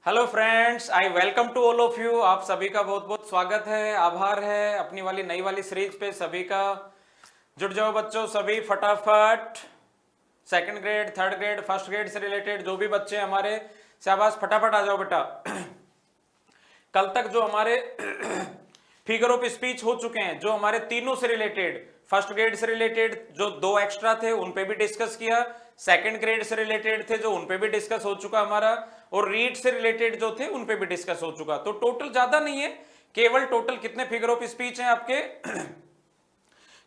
Hello friends, I welcome to all of you. आप सभी का बहुत बहुत स्वागत है, आभार है अपनी वाली नई वाली सीरीज पे सभी का। जुट जाओ बच्चों सभी फटाफट। Second grade, third grade, first grade से रिलेटेड जो भी बच्चे हमारे, शाबाश फटाफट आ जाओ बेटा। कल तक जो हमारे फिगर ऑफ स्पीच हो चुके हैं, जो हमारे तीनों से रिलेटेड, फर्स्ट ग्रेड से रिलेटेड जो दो एक्स्ट्रा थे उन पे भी डिस्कस किया, सेकंड ग्रेड से रिलेटेड थे जो उन पे भी डिस्कस हो चुका हमारा, और रीड से रिलेटेड जो थे उन पे भी डिस्कस हो चुका। तो टोटल ज्यादा नहीं है, केवल टोटल कितने फिगर ऑफ स्पीच हैं आपके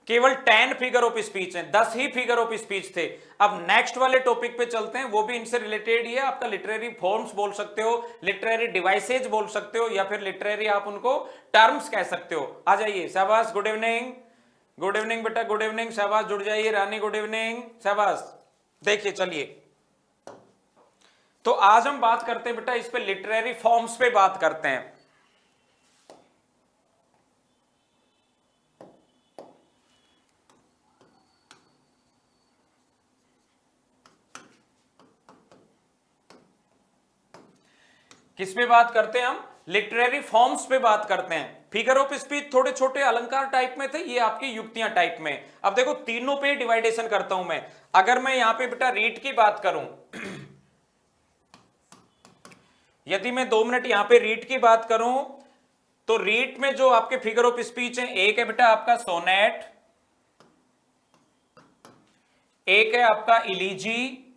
केवल 10 फिगर ऑफ स्पीच हैं, 10 ही फिगर ऑफ स्पीच थे। अब नेक्स्ट वाले टॉपिक पे चलते हैं, वो भी इनसे रिलेटेड ही है। आपका लिटरेरी फॉर्म्स बोल सकते हो, लिटरेरी डिवाइसेज बोल सकते हो, या फिर लिटरेरी आप उनको टर्म्स कह सकते हो। आ जाइए, शाबाश, गुड इवनिंग, गुड इवनिंग बेटा, गुड इवनिंग, शाबाश, जुड़ जाइए रानी, गुड इवनिंग, शाबाश। देखिए चलिए, तो आज हम बात करते हैं बेटा इस पे, लिटरेरी फॉर्म्स पे बात करते हैं। किस पे बात करते हैं हम? लिटरेरी फॉर्म्स पे बात करते हैं। फिगर ऑफ स्पीच थोड़े छोटे अलंकार टाइप में थे, ये आपकी युक्तियां टाइप में। अब देखो तीनों पे डिवाइडेशन करता हूं मैं। अगर मैं यहां पे बेटा रीड की बात करूं, यदि मैं 2 मिनट यहां पे रीड की बात करूं, तो रीड में जो आपके फिगर ऑफ स्पीच है, एक है बेटा आपका सोनेट, एक है आपका इलीजी,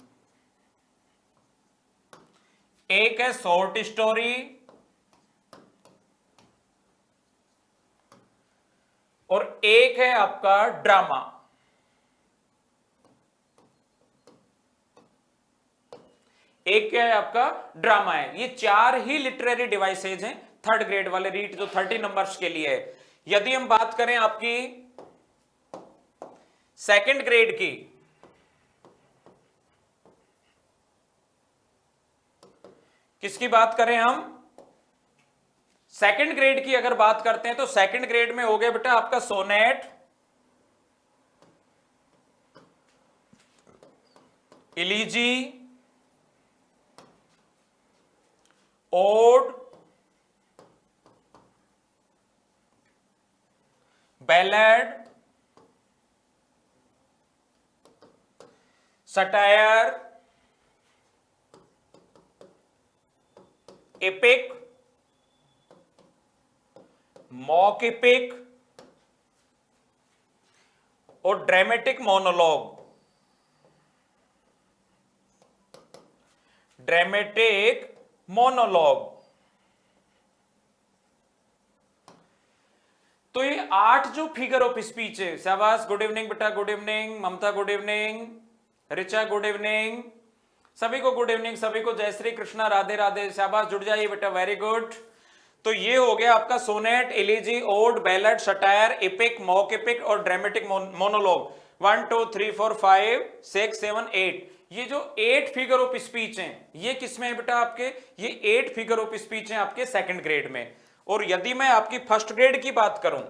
एक है शॉर्ट स्टोरी, और एक है आपका ड्रामा। एक क्या है आपका ड्रामा है। ये 4 ही लिटरेरी डिवाइसेज हैं थर्ड ग्रेड वाले, रीड जो 30 नंबर्स के लिए है। यदि हम बात करें आपकी सेकंड ग्रेड की, किसकी बात करें हम? सेकंड ग्रेड की अगर बात करते हैं तो सेकंड ग्रेड में हो गया बेटा आपका sonnet, elegy, ode, ballad, satire, epic, mock epic, और ड्रामेटिक मोनोलॉग। Dramatic monologue. तो ये 8 जो फिगर ऑफ स्पीच है, शाबाश, गुड इवनिंग बेटा, good evening, Mamta good evening, Richa good evening, सभी को गुड इवनिंग, सभी को जय श्री कृष्णा, राधे राधे, शाबाश, जुड़ जाइए बेटा, वेरी गुड। तो ये हो गया आपका sonnet, elegy, ode, ballad, satire, epic, mock epic और ड्रामेटिक मोनोलॉग। 1 2 3 4 5 6 7 8, ये जो 8 फिगर ऑफ स्पीच हैं, ये किसमें है बेटा आपके? ये 8 फिगर ऑफ स्पीच हैं आपके सेकंड ग्रेड में। और यदि मैं आपकी फर्स्ट ग्रेड की बात करूं,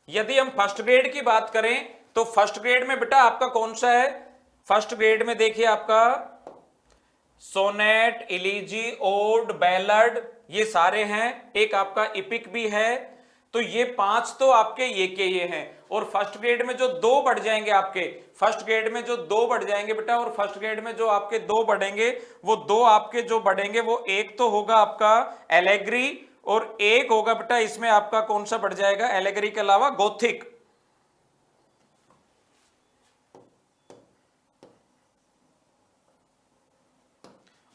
यदि हम फर्स्ट ग्रेड की बात करें तो फर्स्ट ग्रेड में बेटा आपका कौन सा है? फर्स्ट ग्रेड में देखिए आपका सोनेट, इलीजी, ओड, बैलड, ये सारे हैं। एक आपका इपिक भी है। तो ये 5 तो आपके ये के ये हैं। और फर्स्ट ग्रेड में जो 2 बढ़ जाएंगे आपके, फर्स्ट ग्रेड में जो 2 बढ़ जाएंगे बेटा, और फर्स्ट ग्रेड में जो आपके 2 बढ़ेंगे, वो 2 आपके जो बढ़ेंगे, वो एक तो होगा आपका एलेग्री, और एक होगा बेटा इसमें आपका कौन सा बढ़ जाएगा एलेग्री के अलावा? गोथिक।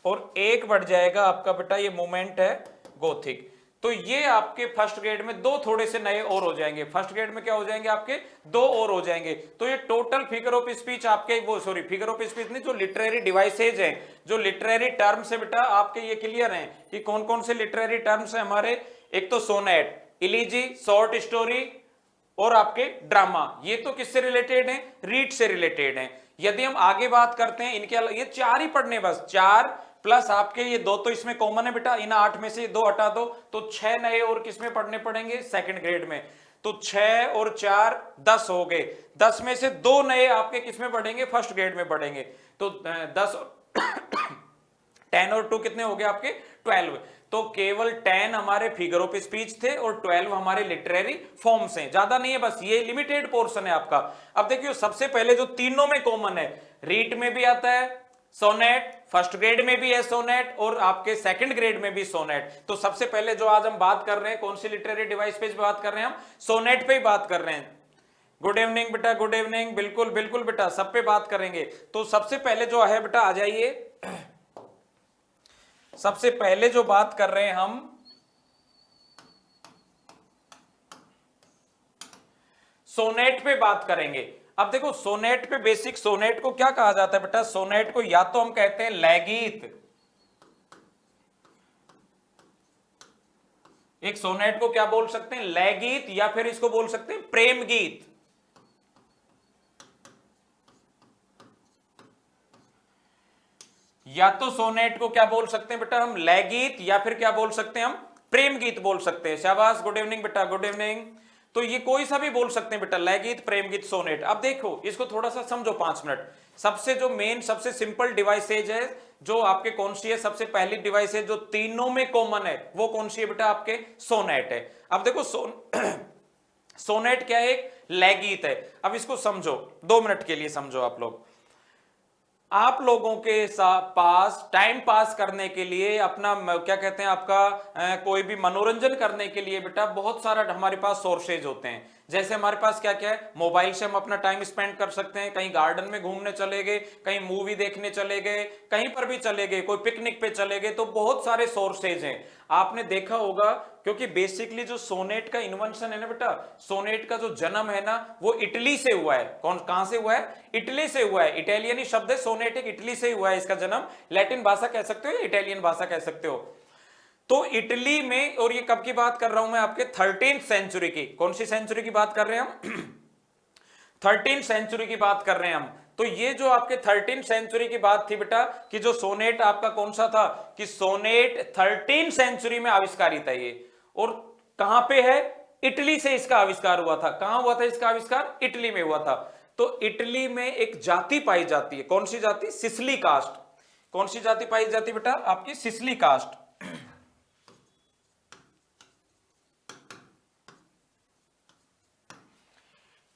और एक बढ़ जाएगा आपका बेटा ये मोमेंट है गोथिक। तो ये आपके फर्स्ट ग्रेड में 2 थोड़े से नए और हो जाएंगे। फर्स्ट ग्रेड में क्या हो जाएंगे आपके? 2 और हो जाएंगे। तो ये टोटल फिगर ऑफ स्पीच आपके, वो सॉरी फिगर ऑफ स्पीच नहीं, जो लिटरेरी डिवाइसेज हैं, जो लिटरेरी टर्म्स है बेटा आपके, ये क्लियर हैं कि कौन कौन से लिटरेरी टर्म्स है हमारे? एक तो सोनेट, इलीजी, शॉर्ट स्टोरी और आपके ड्रामा। ये तो किससे रिलेटेड है? रीड से रिलेटेड है। यदि हम आगे बात करते हैं, इनके ये 4 ही पढ़ने, बस 4 प्लस आपके ये 2 तो इसमें कॉमन है बेटा, इन 8 में से 2 हटा दो, तो 6 नए और किसमें पढ़ने पड़ेंगे? सेकंड ग्रेड में। तो 6 और 4 10 हो गए, 10 में से 2 नए आपके किसमें पढ़ेंगे, फर्स्ट ग्रेड में पढ़ेंगे। तो 10 10 और 2 कितने हो गए आपके 12। तो केवल 10 हमारे फिगर ऑफ स्पीच थे और 12 हमारे लिटरेरी फॉर्म्स हैं, ज्यादा नहीं है, बस ये लिमिटेड पोर्शन है आपका। अब देखिए सबसे पहले जो तीनों में कॉमन है, रीट में भी आता है सोनेट, फर्स्ट ग्रेड में भी है सोनेट और आपके सेकंड ग्रेड में भी सोनेट। तो सबसे पहले जो आज हम बात कर रहे हैं कौन सी लिटरेरी डिवाइस पे बात कर रहे हैं, हम सोनेट पे ही बात कर रहे हैं। गुड इवनिंग बेटा, गुड इवनिंग, बिल्कुल बिल्कुल बेटा, सब पे बात करेंगे। तो सबसे पहले जो है बेटा आ जाइए, सबसे पहले जो बात कर रहे हैं हम सोनेट पे बात करेंगे। अब देखो सोनेट पे बेसिक, सोनेट को क्या कहा जाता है बेटा, सोनेट को या तो हम कहते हैं लयगीत, एक सोनेट को क्या बोल सकते हैं, लयगीत, या फिर इसको बोल सकते हैं प्रेम गीत। या तो सोनेट को क्या बोल सकते हैं बेटा हम, लयगीत, या फिर क्या बोल सकते हैं हम, प्रेम गीत बोल सकते हैं। शाबाश, गुड इवनिंग बेटा, गुड इवनिंग। तो ये कोई सा भी बोल सकते हैं बेटा, लयगीत, प्रेम गीत, सोनेट। अब देखो इसको थोड़ा सा समझो 5 मिनट। सबसे जो मेन सबसे सिंपल डिवाइसेज है जो आपके कौन सी है, सबसे पहली डिवाइस है जो तीनों में कॉमन है, वो कौन सी है बेटा, आपके सोनेट है। अब देखो सोनेट क्या है, एक लयगीत है। अब इसको समझो 2 मिनट के लिए, समझो आप लोग। आप लोगों के पास टाइम पास करने के लिए, अपना क्या कहते हैं आपका कोई भी मनोरंजन करने के लिए बेटा बहुत सारा हमारे पास सोर्सेज होते हैं। जैसे हमारे पास क्या क्या है, मोबाइल से हम अपना टाइम स्पेंड कर सकते हैं, कहीं गार्डन में घूमने चले गए, कहीं मूवी देखने चले गए, कहीं पर भी चले गए, कोई पिकनिक पे चले गए, तो बहुत सारे सोर्सेज हैं। आपने देखा होगा, क्योंकि बेसिकली जो सोनेट का इन्वेंशन है ना बेटा, सोनेट का जो जन्म है ना वो इटली से हुआ है। कहां से हुआ है, इटली से हुआ है। इटालियन शब्द है सोनेट, एक इटली से हुआ है इसका जन्म। लैटिन भाषा कह सकते हो या इटालियन भाषा कह सकते हो। तो इटली में, और ये कब की बात कर रहा हूं मैं, आपके 13th सेंचुरी की। कौन सी सेंचुरी की बात कर रहे हैं हम 13th सेंचुरी की बात कर रहे हैं हम। तो ये जो आपके 13th सेंचुरी की बात थी बेटा, कि जो सोनेट आपका कौन सा था, कि सोनेट 13th सेंचुरी में आविष्कारित है ये। और कहां पे है, इटली से इसका आविष्कार हुआ था। कहां हुआ था इसका आविष्कार, इटली में हुआ था। तो इटली में एक जाति पाई जाती है, कौन सी जाति, सिसली कास्ट। कौन सी जाति पाई जाती है बेटा, आपकी सिसली कास्ट।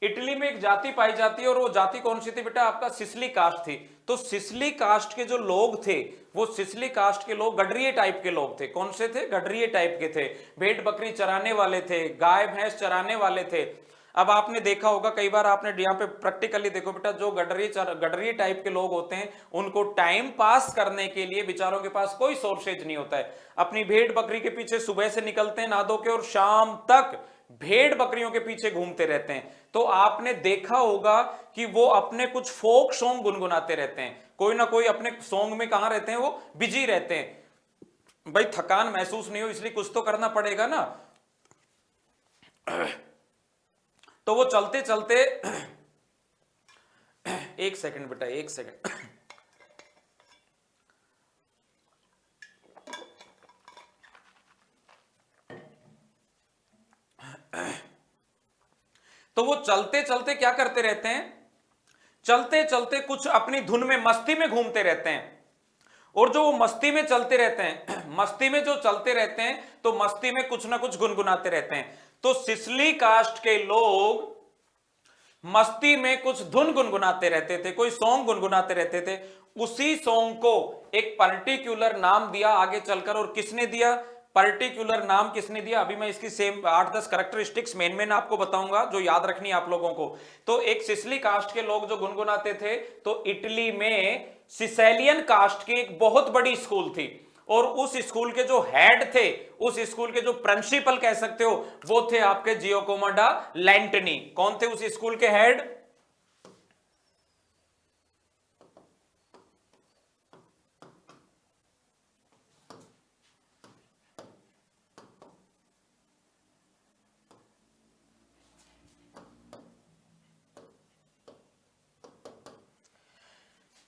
इटली में एक जाति पाई जाती है और वो जाति कौन सी थी बेटा, आपका सिसली कास्ट थी। तो सिसली कास्ट के जो लोग थे, वो सिसली कास्ट के लोग गडरिये टाइप के लोग थे। कौन से थे, गडरिये टाइप के थे, भेड़ बकरी चराने वाले थे, गाय भैंस चराने वाले थे। अब आपने देखा होगा कई बार, आपने यहाँ पे प्रैक्टिकली देखो बेटा, जो गडरिये टाइप के लोग होते हैं उनको टाइम पास करने के लिए बेचारों के पास कोई सोर्सेज नहीं होता है। अपनी भेड़ बकरी के पीछे सुबह से निकलते हैं नहा धो के, और शाम तक भेड़ बकरियों के पीछे घूमते रहते हैं। तो आपने देखा होगा कि वो अपने कुछ फोक सॉन्ग गुनगुनाते रहते हैं, कोई ना कोई अपने सॉन्ग में कहां रहते हैं, वो बिजी रहते हैं। भाई थकान महसूस नहीं हो इसलिए कुछ तो करना पड़ेगा ना। तो वो चलते चलते एक सेकंड बेटा, एक सेकंड। तो वो चलते चलते क्या करते रहते हैं, चलते चलते कुछ अपनी धुन में, मस्ती में घूमते रहते हैं। और जो वो मस्ती में चलते रहते हैं, मस्ती में जो चलते रहते हैं, तो मस्ती में कुछ ना कुछ गुनगुनाते रहते हैं। तो सिसली कास्ट के लोग मस्ती में कुछ धुन गुनगुनाते रहते थे, कोई सॉन्ग गुनगुनाते रहते थे। उसी सॉन्ग को एक पर्टिकुलर नाम दिया आगे चलकर, और किसने दिया, पर्टिकुलर नाम किसने दिया, अभी मैं इसकी सेम 8-10 कैरेक्टरिस्टिक्स मेन आपको बताऊंगा जो याद रखनी है आप लोगों को। तो एक सिसली कास्ट के लोग जो गुनगुनाते थे, तो इटली में सिसेलियन कास्ट की एक बहुत बड़ी स्कूल थी, और उस स्कूल के जो हेड थे, उस स्कूल के जो प्रिंसिपल कह सकते हो, वो थे आपके जियोकोमो डा लैंटनी। कौन थे उस स्कूल के हेड,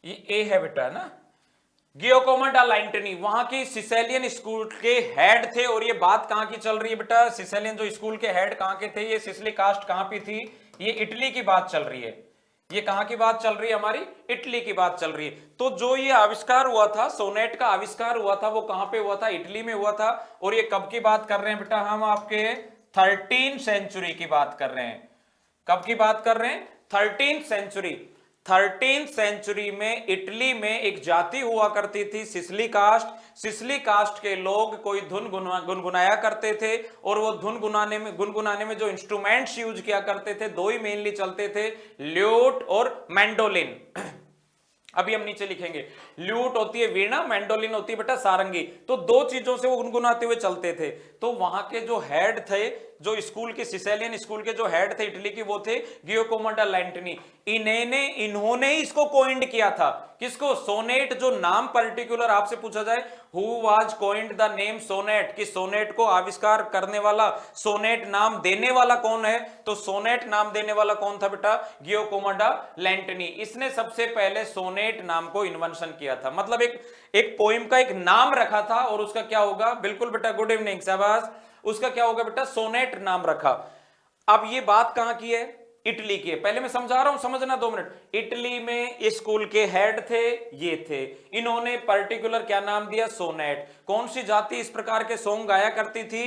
ये ए है बेटा ना, गियोकोमा डा लैंटनी वहां की सिसेलियन स्कूल के हेड थे। और ये बात कहां की चल रही है बेटा, सिसेलियन जो स्कूल के हेड कहां के थे, ये सिसिली कास्ट कहां पे थी, ये इटली की बात चल रही है। ये कहां की बात चल रही है हमारी, इटली की बात चल रही है। तो जो ये आविष्कार हुआ था, सोनेट का आविष्कार हुआ था, वो कहां पे हुआ था, इटली में हुआ था। और ये कब की बात कर रहे हैं बेटा, हम आपके 13th सेंचुरी की बात कर रहे हैं। कब की बात कर रहे हैं, 13th सेंचुरी। 13th सेंचुरी में इटली में एक जाति हुआ करती थी सिसिली कास्ट। सिसिली कास्ट के लोग कोई धुन गुनगुनाया करते थे, और वो धुन गुनगुनाने में जो इंस्ट्रूमेंट्स यूज किया करते थे, दो ही मेनली चलते थे, ल्यूट और मैंडोलिन। अभी हम नीचे लिखेंगे, ल्यूट होती है वीणा, मैंडोलिन होती है बेटा सारंगी। तो दो चीजों से वो गुनगुनाते हुए चलते थे। तो वहां के जो हेड थे, जो स्कूल के सिसेलियन स्कूल के जो हेड थे इटली की, वो थे गियोकोमो डा लैंटनी। इन्होंने इसको कोइंड किया था। किसको, सोनेट। जो नाम पर्टिकुलर आपसे पूछा जाए, who was coined the name sonnet, कि सोनेट को आविष्कार करने वाला, सोनेट नाम देने वाला कौन है, तो सोनेट नाम देने वाला कौन था बेटा, गियोकोमो डा लैंटनी। इसने सबसे पहले सोनेट नाम को इन्वेंशन किया था। मतलब एक पोइम का एक नाम रखा था, और उसका क्या होगा, बिल्कुल बेटा, गुड इवनिंग, शाबाश, उसका क्या होगा बेटा, सोनेट नाम रखा। अब ये बात कहां की है, इटली की है। पहले मैं समझा रहा हूं, समझना 2 मिनट। इटली में स्कूल के हेड थे, ये थे। इन्होंने पर्टिकुलर क्या नाम दिया, सोनेट। कौन सी जाति इस प्रकार के सॉन्ग गाया करती थी,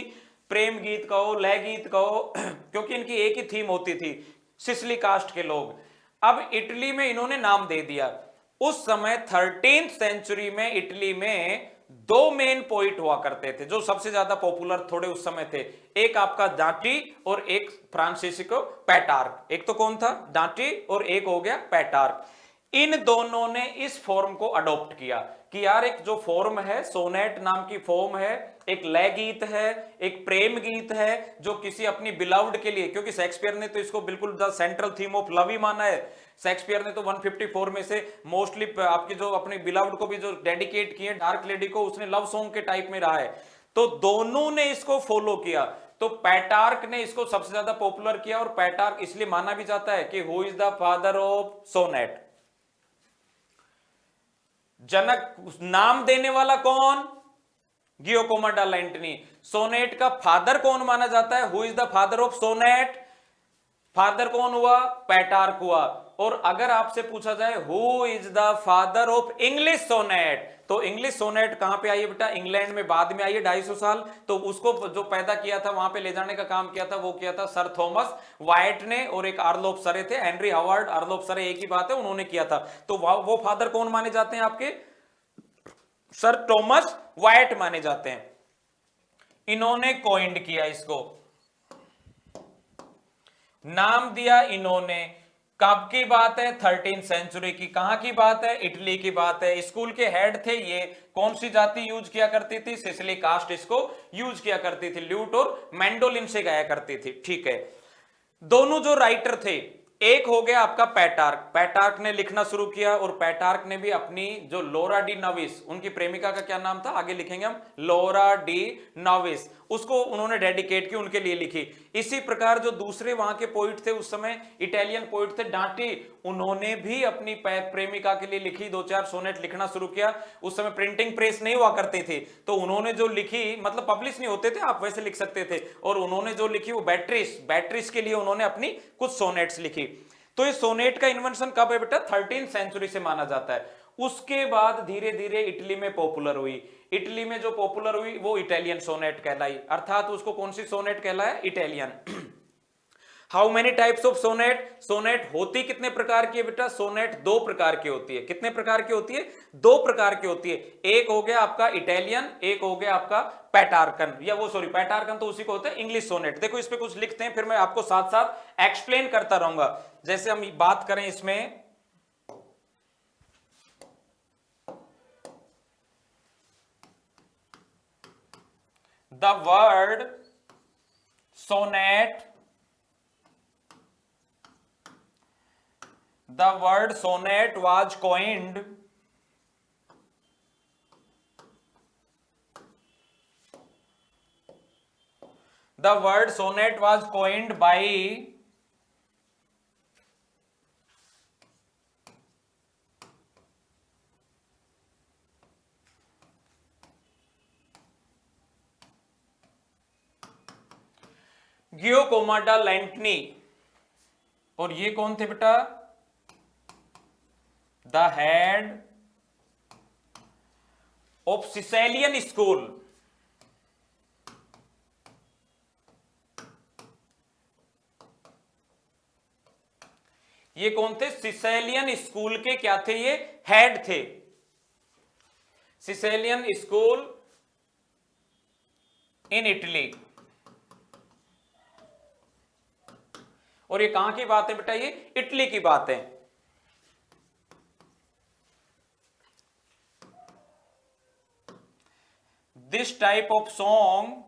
प्रेम गीत कहो, लय गीत कहो, क्योंकि इनकी एक ही थीम होती थी, सिसिली कास्ट के लोग। अब इटली में इन्होंने नाम दे दिया। उस समय 13th सेंचुरी में इटली में दो मेन पोइट हुआ करते थे, जो सबसे ज्यादा पॉपुलर थोड़े उस समय थे। एक आपका डांटी और एक फ्रांसिस्को पेटार्क। एक तो कौन था, डांटी, और एक हो गया पेटार्क। इन दोनों ने इस फॉर्म को अडॉप्ट किया कि यार एक जो फॉर्म है, सोनेट नाम की फॉर्म है, एक लय गीत है, एक प्रेम गीत है, जो किसी अपनी बिलव्ड के लिए, क्योंकि शेक्सपियर ने तो इसको बिल्कुल the central theme of love ही माना है। शेक्सपियर ने तो 154 में से मोस्टली आपकी जो अपनी बिलव्ड को भी जो डेडिकेट किए, डार्क लेडी को, उसने लव सॉन्ग के टाइप में रहा है। तो दोनों ने इसको फॉलो किया। तो पैटार्क ने इसको सबसे ज्यादा पॉपुलर किया, और पैटार्क इसलिए माना भी जाता है कि who is the father of sonnet. जनक, नाम देने वाला कौन, गियोकोमो डा लैंटनी। सोनेट का फादर कौन माना जाता है, who is the father of sonnet, father कौन हुआ, पैटार्क हुआ। और अगर आपसे पूछा जाए who is the father of English sonnet, तो इंग्लिश सोनेट कहां पे आई है बेटा, इंग्लैंड में बाद में आई है 250 साल। तो उसको जो पैदा किया था, वहां पे ले जाने का काम किया था, वो किया था सर थॉमस वाइट ने, और एक आर्लोप सरे थे, हेनरी हावर्ड आर्लोप सरे, एक ही बात है, उन्होंने किया था। तो वो फादर कौन माने जाते हैं आपके, सर थॉमस वाइट माने जाते हैं। इन्होंने कॉइंड किया इसको, नाम दिया इन्होंने। कब की बात है, 13th सेंचुरी की। कहां की बात है, इटली की बात है। स्कूल के हेड थे ये, कौन सी जाति यूज किया करती थी, सिसिली कास्ट इसको यूज किया करती थी, ल्यूट और मैंडोलिन से गाया करती थी। ठीक है, दोनों जो राइटर थे, एक हो गया आपका पैटार्क। पैटार्क ने लिखना शुरू किया, और पैटार्क ने भी अपनी जो लोरा डी नविस, उनकी प्रेमिका का क्या नाम था, आगे लिखेंगे हम, लोरा डी नविस, उसको उन्होंने डेडिकेट की, उनके लिए लिखी। इसी प्रकार जो दूसरे वहां के पोइट थे उस समय, इटालियन पोइट थे, डांटी, उन्होंने भी अपनी प्रेमिका के लिए लिखी, 2-4 सोनेट लिखना शुरू किया। उस समय प्रिंटिंग प्रेस नहीं हुआ करती थी, तो उन्होंने जो लिखी, मतलब पब्लिश नहीं होते थे, आप वैसे लिख सकते थे, और उन्होंने जो लिखी वो बैट्रिस के लिए उन्होंने अपनी कुछ सोनेट्स लिखी। तो ये सोनेट का इन्वेंशन कब है बेटा, 13th सेंचुरी से माना जाता है। उसके बाद धीरे धीरे इटली में पॉपुलर हुई। इटली में जो पॉपुलर हुई वो इटालियन सोनेट कहलाई, अर्थात उसको कौन सी सोनेट कहलाया, Italian. How many types of sonnet, sonnet होती कितने प्रकार की है बेटा, सोनेट 2 प्रकार की होती है। कितने प्रकार की होती है, 2 प्रकार की होती है। एक हो गया आपका इटालियन, एक हो गया आपका पैटार्कन, या वो सॉरी पैटार्कन तो उसी को होता है इंग्लिश सोनेट। देखो इस पे कुछ लिखते हैं, फिर मैं आपको साथ साथ एक्सप्लेन करता रहूंगा। जैसे हम बात करें इसमें, the word sonnet, the word sonnet was coined by Giacomo da Lentini, और ये कौन थे बेटा? The head of Sicilian school. ये कौन थे? सिसेलियन स्कूल के क्या थे? ये हेड थे। सिसेलियन स्कूल इन इटली। और ये कहां की बात है बेटा? ये इटली की बात है। This type of song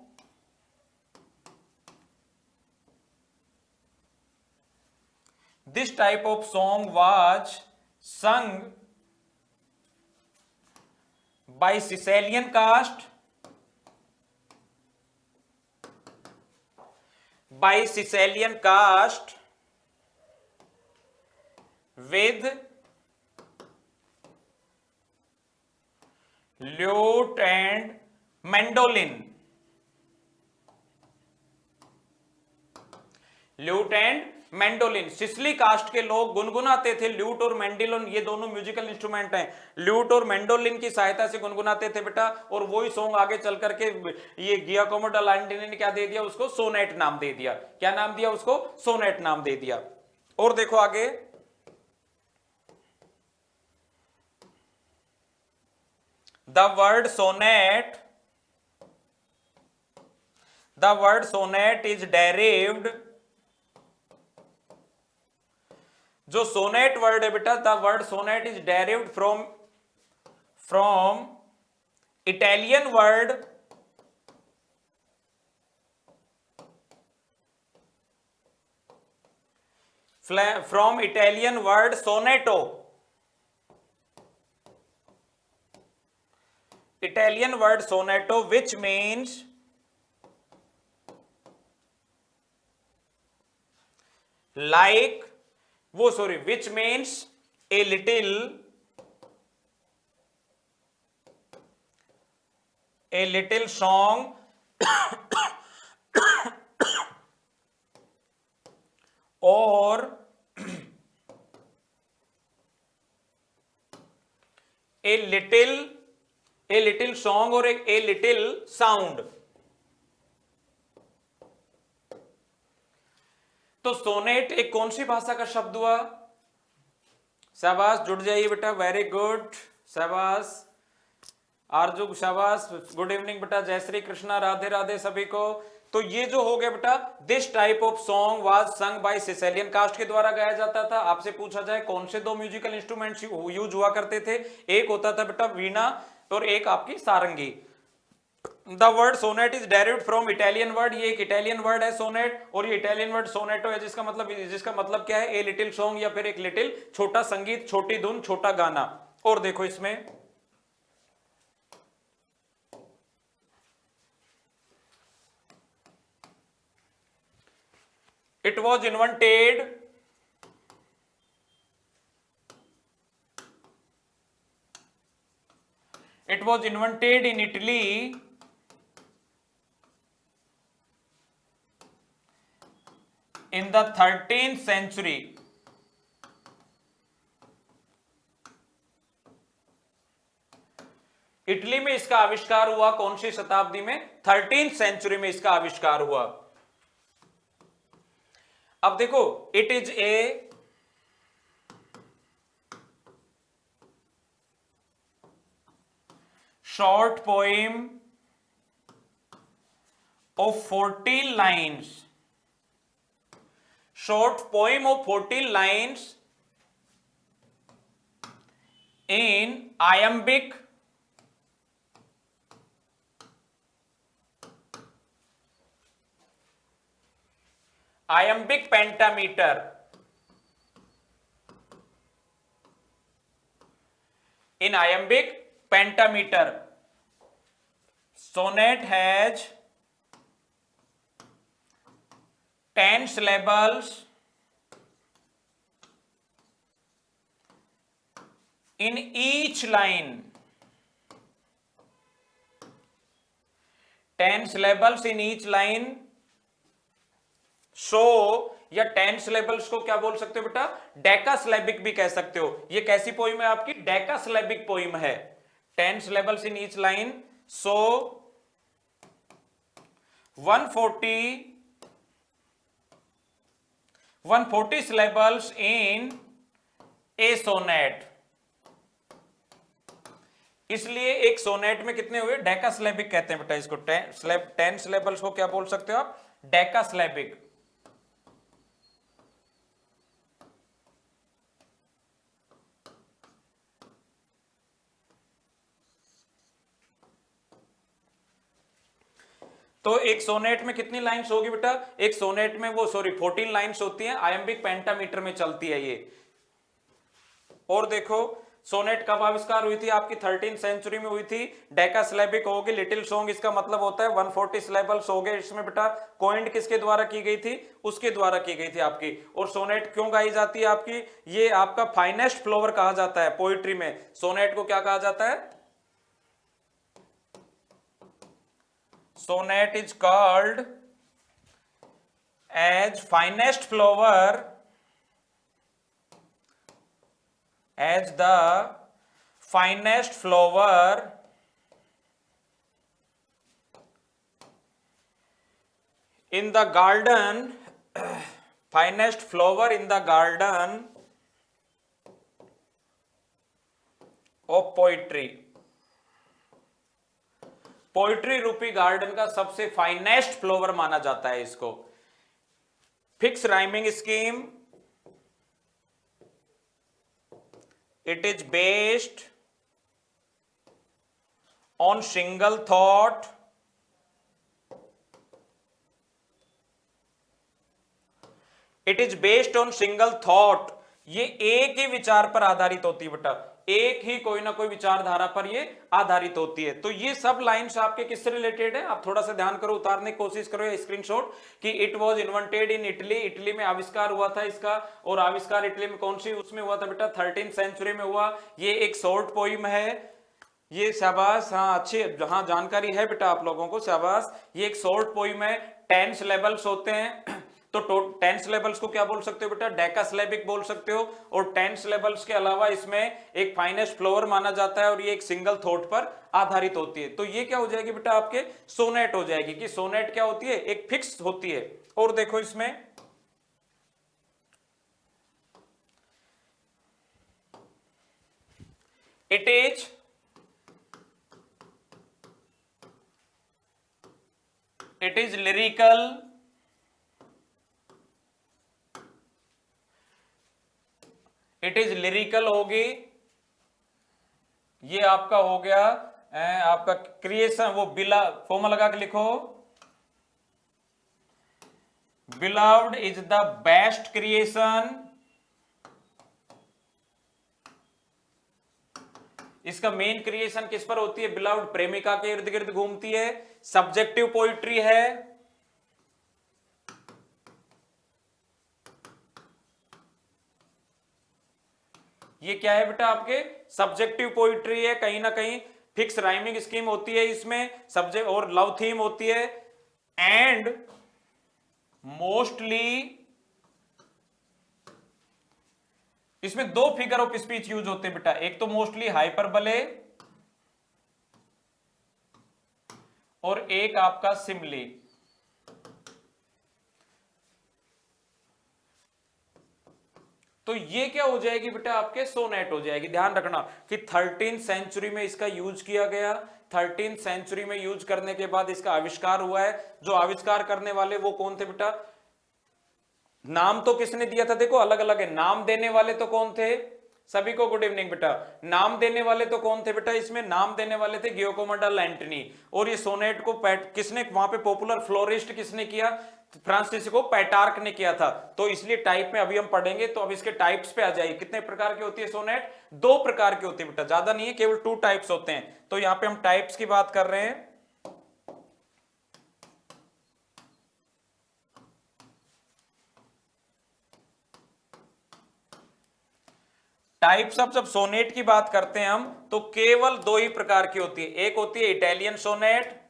was sung by Sicilian caste, with lute and mandolin. Lute and mandolin. Sicily caste के लोग गुनगुनाते थे। ल्यूट और मैंडोलिन ये दोनों म्यूजिकल इंस्ट्रूमेंट हैं। ल्यूट और मैंडोलिन की सहायता से गुनगुनाते थे बेटा। और वही सॉन्ग आगे चल करके ये गियाकोमो डा लैंटिनी ने क्या दे दिया उसको? सोनेट नाम दे दिया। क्या नाम दिया उसको? सोनेट नाम दे दिया। और देखो आगे, the word sonnet is derived. जो सोनेट वर्ड है बेटा, the word sonnet is derived from Italian word sonetto. Italian word sonetto, which means which means a little song or a little song or a little sound। तो sonnet एक कौन सी भाषा का शब्द हुआ? शाबाश, जुड़ जाइए बेटा, वेरी गुड, शाबाश आरजू, शाबाश, गुड इवनिंग बेटा, जय श्री कृष्णा, राधे राधे सभी को। तो ये जो हो गया बेटा, this type of song was sung by Sicilian caste के द्वारा गाया जाता था। आपसे पूछा जाए कौन से दो म्यूजिकल इंस्ट्रूमेंट्स यूज हुआ करते थे? एक होता था बेटा वीणा और एक आपकी sarangi. The word sonnet is derived from Italian word, ये एक इटालियन वर्ड है सोनेट, और ये इटालियन वर्ड सोनेटो है, जिसका मतलब क्या है? ए लिटिल सॉन्ग या फिर एक लिटिल छोटा संगीत, छोटी धुन, छोटा गाना। और देखो इसमें it was invented in Italy in the 13th century। Italy में इसका आविष्कार हुआ कौन सी शताब्दी में? 13th सेंचुरी में इसका आविष्कार हुआ। अब देखो, it is a short poem of 14 lines, short poem of 14 lines in iambic pentameter। In iambic pentameter, sonnet has 10 syllables in each line, 10 syllables in each line सो या 10 सिलेबल्स को क्या बोल सकते हो बेटा, डेकासिलेबिक भी कह सकते हो। ये कैसी पोइम है आपकी, डेकासिलेबिक पोइम है। 10 syllables in each line, so 140 syllables in a sonnet. इसलिए एक सोनेट में कितने हुए, डेकासिलेबिक कहते हैं बेटा इसको। 10 सिलेबल्स को क्या बोल सकते हो आप, डेकासिलेबिक। तो एक सोनेट में कितनी लाइंस होगी बेटा, एक सोनेट में वो 14 लाइंस होती हैं, आयम्बिक पेंटामीटर में चलती है ये। और देखो सोनेट कब आविष्कार हुई थी आपकी, 13th सेंचुरी में हुई थी। डेकासिलेबिक होगी, लिटिल सॉन्ग इसका मतलब होता है 140 सिलेबल्स हो गए इसमें बेटा। कोइंड किसके द्वारा की गई थी, उसके द्वारा की गई थी आपकी। और सोनेट क्यों गाई जाती है आपकी, ये आपका फाइनेस्ट फ्लोवर कहा जाता है पोइट्री में। सोनेट को क्या कहा जाता है, sonnet is called as finest flower, as the finest flower in the garden, finest flower in the garden of poetry। Poetry रूपी गार्डन का सबसे फाइनेस्ट फ्लोवर माना जाता है इसको। Fix rhyming scheme, it is based on single thought, it is based on single thought. ये एक ही विचार पर आधारित होती है बेटा, एक ही कोई ना कोई विचारधारा पर ये आधारित होती है। तो ये सब लाइंस आपके किससे रिलेटेड है, आप थोड़ा सा ध्यान करो, उतारने की कोशिश करो या स्क्रीनशॉट, कि it was invented in Italy, Italy में आविष्कार हुआ था इसका। और आविष्कार इटली में कौन सी उसमें हुआ था बेटा, 13th सेंचुरी में हुआ। ये एक शॉर्ट पोइम है ये, शाबाश, हाँ अच्छी, हाँ जानकारी है बेटा आप लोगों को, शाबाश। ये एक शॉर्ट पोइम है, 10 सिलेबल्स होते हैं। तो 10 सिलेबल्स को क्या बोल सकते हो बेटा, डेकासिलेबिक बोल सकते हो। और 10 सिलेबल्स के अलावा इसमें एक फाइनेस्ट फ्लोवर माना जाता है, और ये एक सिंगल थॉट पर आधारित होती है। तो ये क्या हो जाएगी बेटा आपके, सोनेट हो जाएगी। कि सोनेट क्या होती है, एक फिक्स होती है। और देखो इसमें it is lyrical, it is lyrical होगी। ये आपका हो गया आपका क्रिएशन, वो बिला फॉर्मा लगा के लिखो, beloved is the best creation. इसका मेन क्रिएशन किस पर होती है, बिलव्ड प्रेमिका के इर्द गिर्द घूमती है। सब्जेक्टिव पोइट्री है, ये क्या है बेटा आपके, सब्जेक्टिव पोइट्री है। कहीं ना कहीं फिक्स राइमिंग स्कीम होती है इसमें, सब्जेक्ट और लव थीम होती है। एंड मोस्टली इसमें दो फिगर ऑफ स्पीच यूज होते हैं बेटा, एक तो मोस्टली हाइपरबले और एक आपका सिमली। तो ये क्या हो जाएगी बेटा आपके, सोनेट हो जाएगी। ध्यान रखना कि 13th सेंचुरी में इसका यूज किया गया। 13th सेंचुरी में यूज करने के बाद इसका आविष्कार हुआ है। जो आविष्कार करने वाले वो कौन थे बेटा, नाम तो किसने दिया था, देखो अलग अलग है। नाम देने वाले तो कौन थे, सभी को गुड इवनिंग बेटा। नाम देने वाले तो कौन थे बेटा, इसमें नाम देने वाले थे गियोकोमो डा लैंटनी। और ये सोनेट को किसने वहां पे पॉपुलर फ्लोरिस्ट किसने किया, फ्रांसिस्को पेटार्क ने किया था। तो इसलिए टाइप में अभी हम पढ़ेंगे, तो अब इसके टाइप्स पे आ जाइए। कितने प्रकार की होती है सोनेट, 2 प्रकार की होती है बेटा, ज्यादा नहीं है, केवल 2 टाइप्स होते हैं। तो यहां पे हम टाइप्स की बात कर रहे हैं। टाइप्स ऑफ, जब सोनेट की बात करते हैं हम, तो केवल 2 ही प्रकार की होती है। एक होती है इटालियन सोनेट,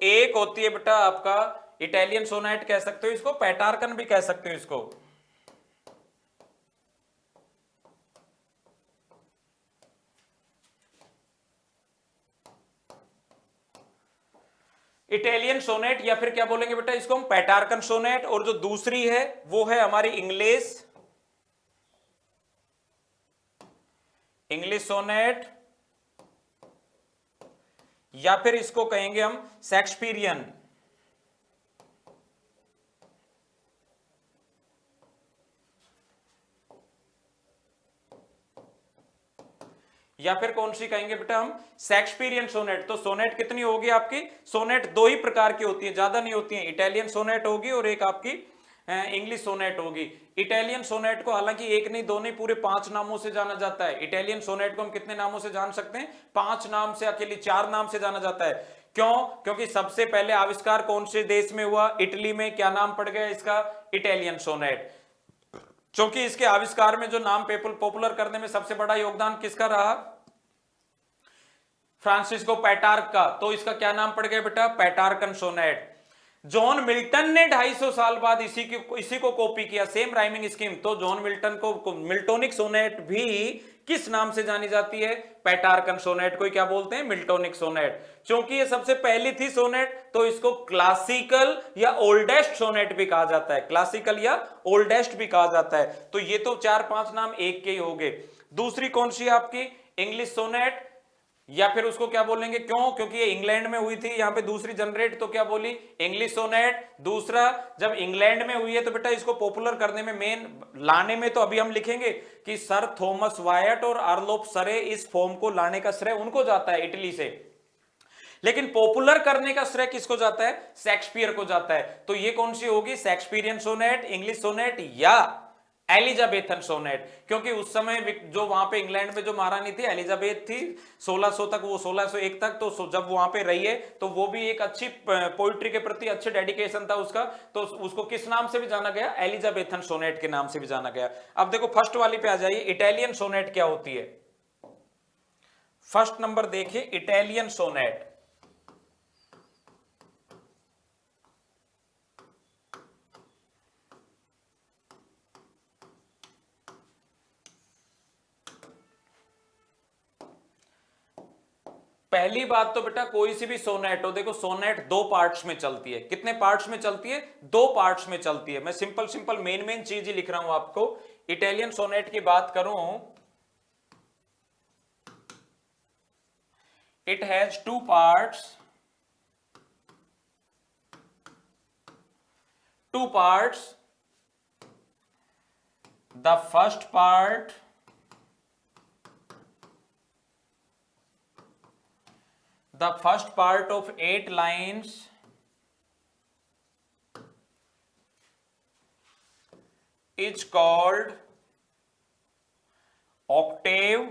एक होती है बेटा आपका इटालियन सोनेट, कह सकते हो इसको, पेटार्कन भी कह सकते हो इसको। इटालियन सोनेट या फिर क्या बोलेंगे बेटा इसको हम, पेटार्कन सोनेट। और जो दूसरी है वो है हमारी इंग्लिश सोनेट, या फिर इसको कहेंगे हम शेक्सपियरियन। या फिर कौन सी कहेंगे बेटा हम, शेक्सपियरियन सोनेट। तो सोनेट कितनी होगी आपकी, सोनेट दो ही प्रकार की होती है, ज्यादा नहीं होती है। इटालियन सोनेट होगी और एक आपकी इंग्लिश सोनेट होगी। इटालियन सोनेट को हालांकि एक नहीं दो नहीं पूरे 5 नामों से जाना जाता है। इटालियन सोनेट को हम कितने नामों से जान सकते हैं, 5 नाम से, अकेले 4 नाम से जाना जाता है। क्यों, क्योंकि सबसे पहले आविष्कार कौन से देश में हुआ, इटली में। क्या नाम पड़ गया इसका, इटालियन सोनेट। क्योंकि इसके आविष्कार में जो नाम पॉपुलर करने में सबसे बड़ा योगदान किसका रहा, फ्रांसिस्को पेटार्क का, तो इसका क्या नाम पड़ गया बेटा, पेटार्कन सोनेट। जॉन मिल्टन ने 250 साल बाद इसी को कॉपी किया, सेम राइमिंग स्कीम। तो जॉन मिल्टन को मिल्टोनिक सोनेट भी किस नाम से जानी जाती है, पेटार्कन सोनेट को क्या बोलते हैं, मिल्टोनिक सोनेट। क्योंकि ये सबसे पहली थी सोनेट, तो इसको क्लासिकल या ओल्डेस्ट सोनेट भी कहा जाता है, क्लासिकल या ओल्डेस्ट भी कहा जाता है। तो ये तो 4-5 नाम एक के ही हो गए। दूसरी कौन सी आपकी, इंग्लिश सोनेट, या फिर उसको क्या बोलेंगे, क्यों, क्योंकि ये इंग्लैंड में हुई थी, यहां पे दूसरी जनरेट, तो क्या बोली, इंग्लिश सोनेट। दूसरा, जब इंग्लैंड में हुई है तो बेटा इसको पॉपुलर करने में, मेन लाने में, तो अभी हम लिखेंगे कि सर थॉमस वायट और आर्लोप सरे इस फॉर्म को लाने का श्रेय उनको जाता है, इटली से। लेकिन पॉपुलर करने का श्रेय किसको जाता है, शेक्सपियर को जाता है। तो ये कौन सी होगी, शेक्सपियरियन सोनेट, इंग्लिश सोनेट या एलिजाबेथन सोनेट। क्योंकि उस समय जो वहां पे इंग्लैंड में जो महारानी थी एलिजाबेथ थी, 1600 तक, वो 1601 तक, तो जब वहां पे रही है तो वो भी एक अच्छी पोइट्री के प्रति अच्छे डेडिकेशन था उसका, तो उसको किस नाम से भी जाना गया, एलिजाबेथन सोनेट के नाम से भी जाना गया। अब देखो फर्स्ट वाली पे आ जाइए, इटालियन सोनेट क्या होती है। फर्स्ट नंबर देखिए, इटालियन सोनेट। पहली बात तो बेटा कोई सी भी सोनेट हो, देखो सोनेट 2 पार्ट्स में चलती है। कितने पार्ट्स में चलती है, 2 पार्ट्स में चलती है। मैं सिंपल मेन चीज ही लिख रहा हूं आपको। इटालियन सोनेट की बात करूं, it has 2 parts, 2 parts. The first part, the first part of 8 lines is called octave,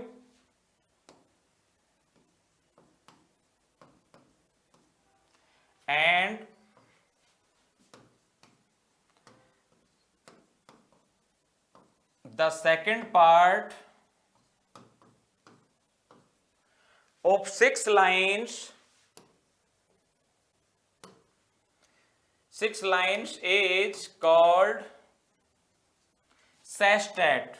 and the second part of 6 lines, 6 lines is called sestet।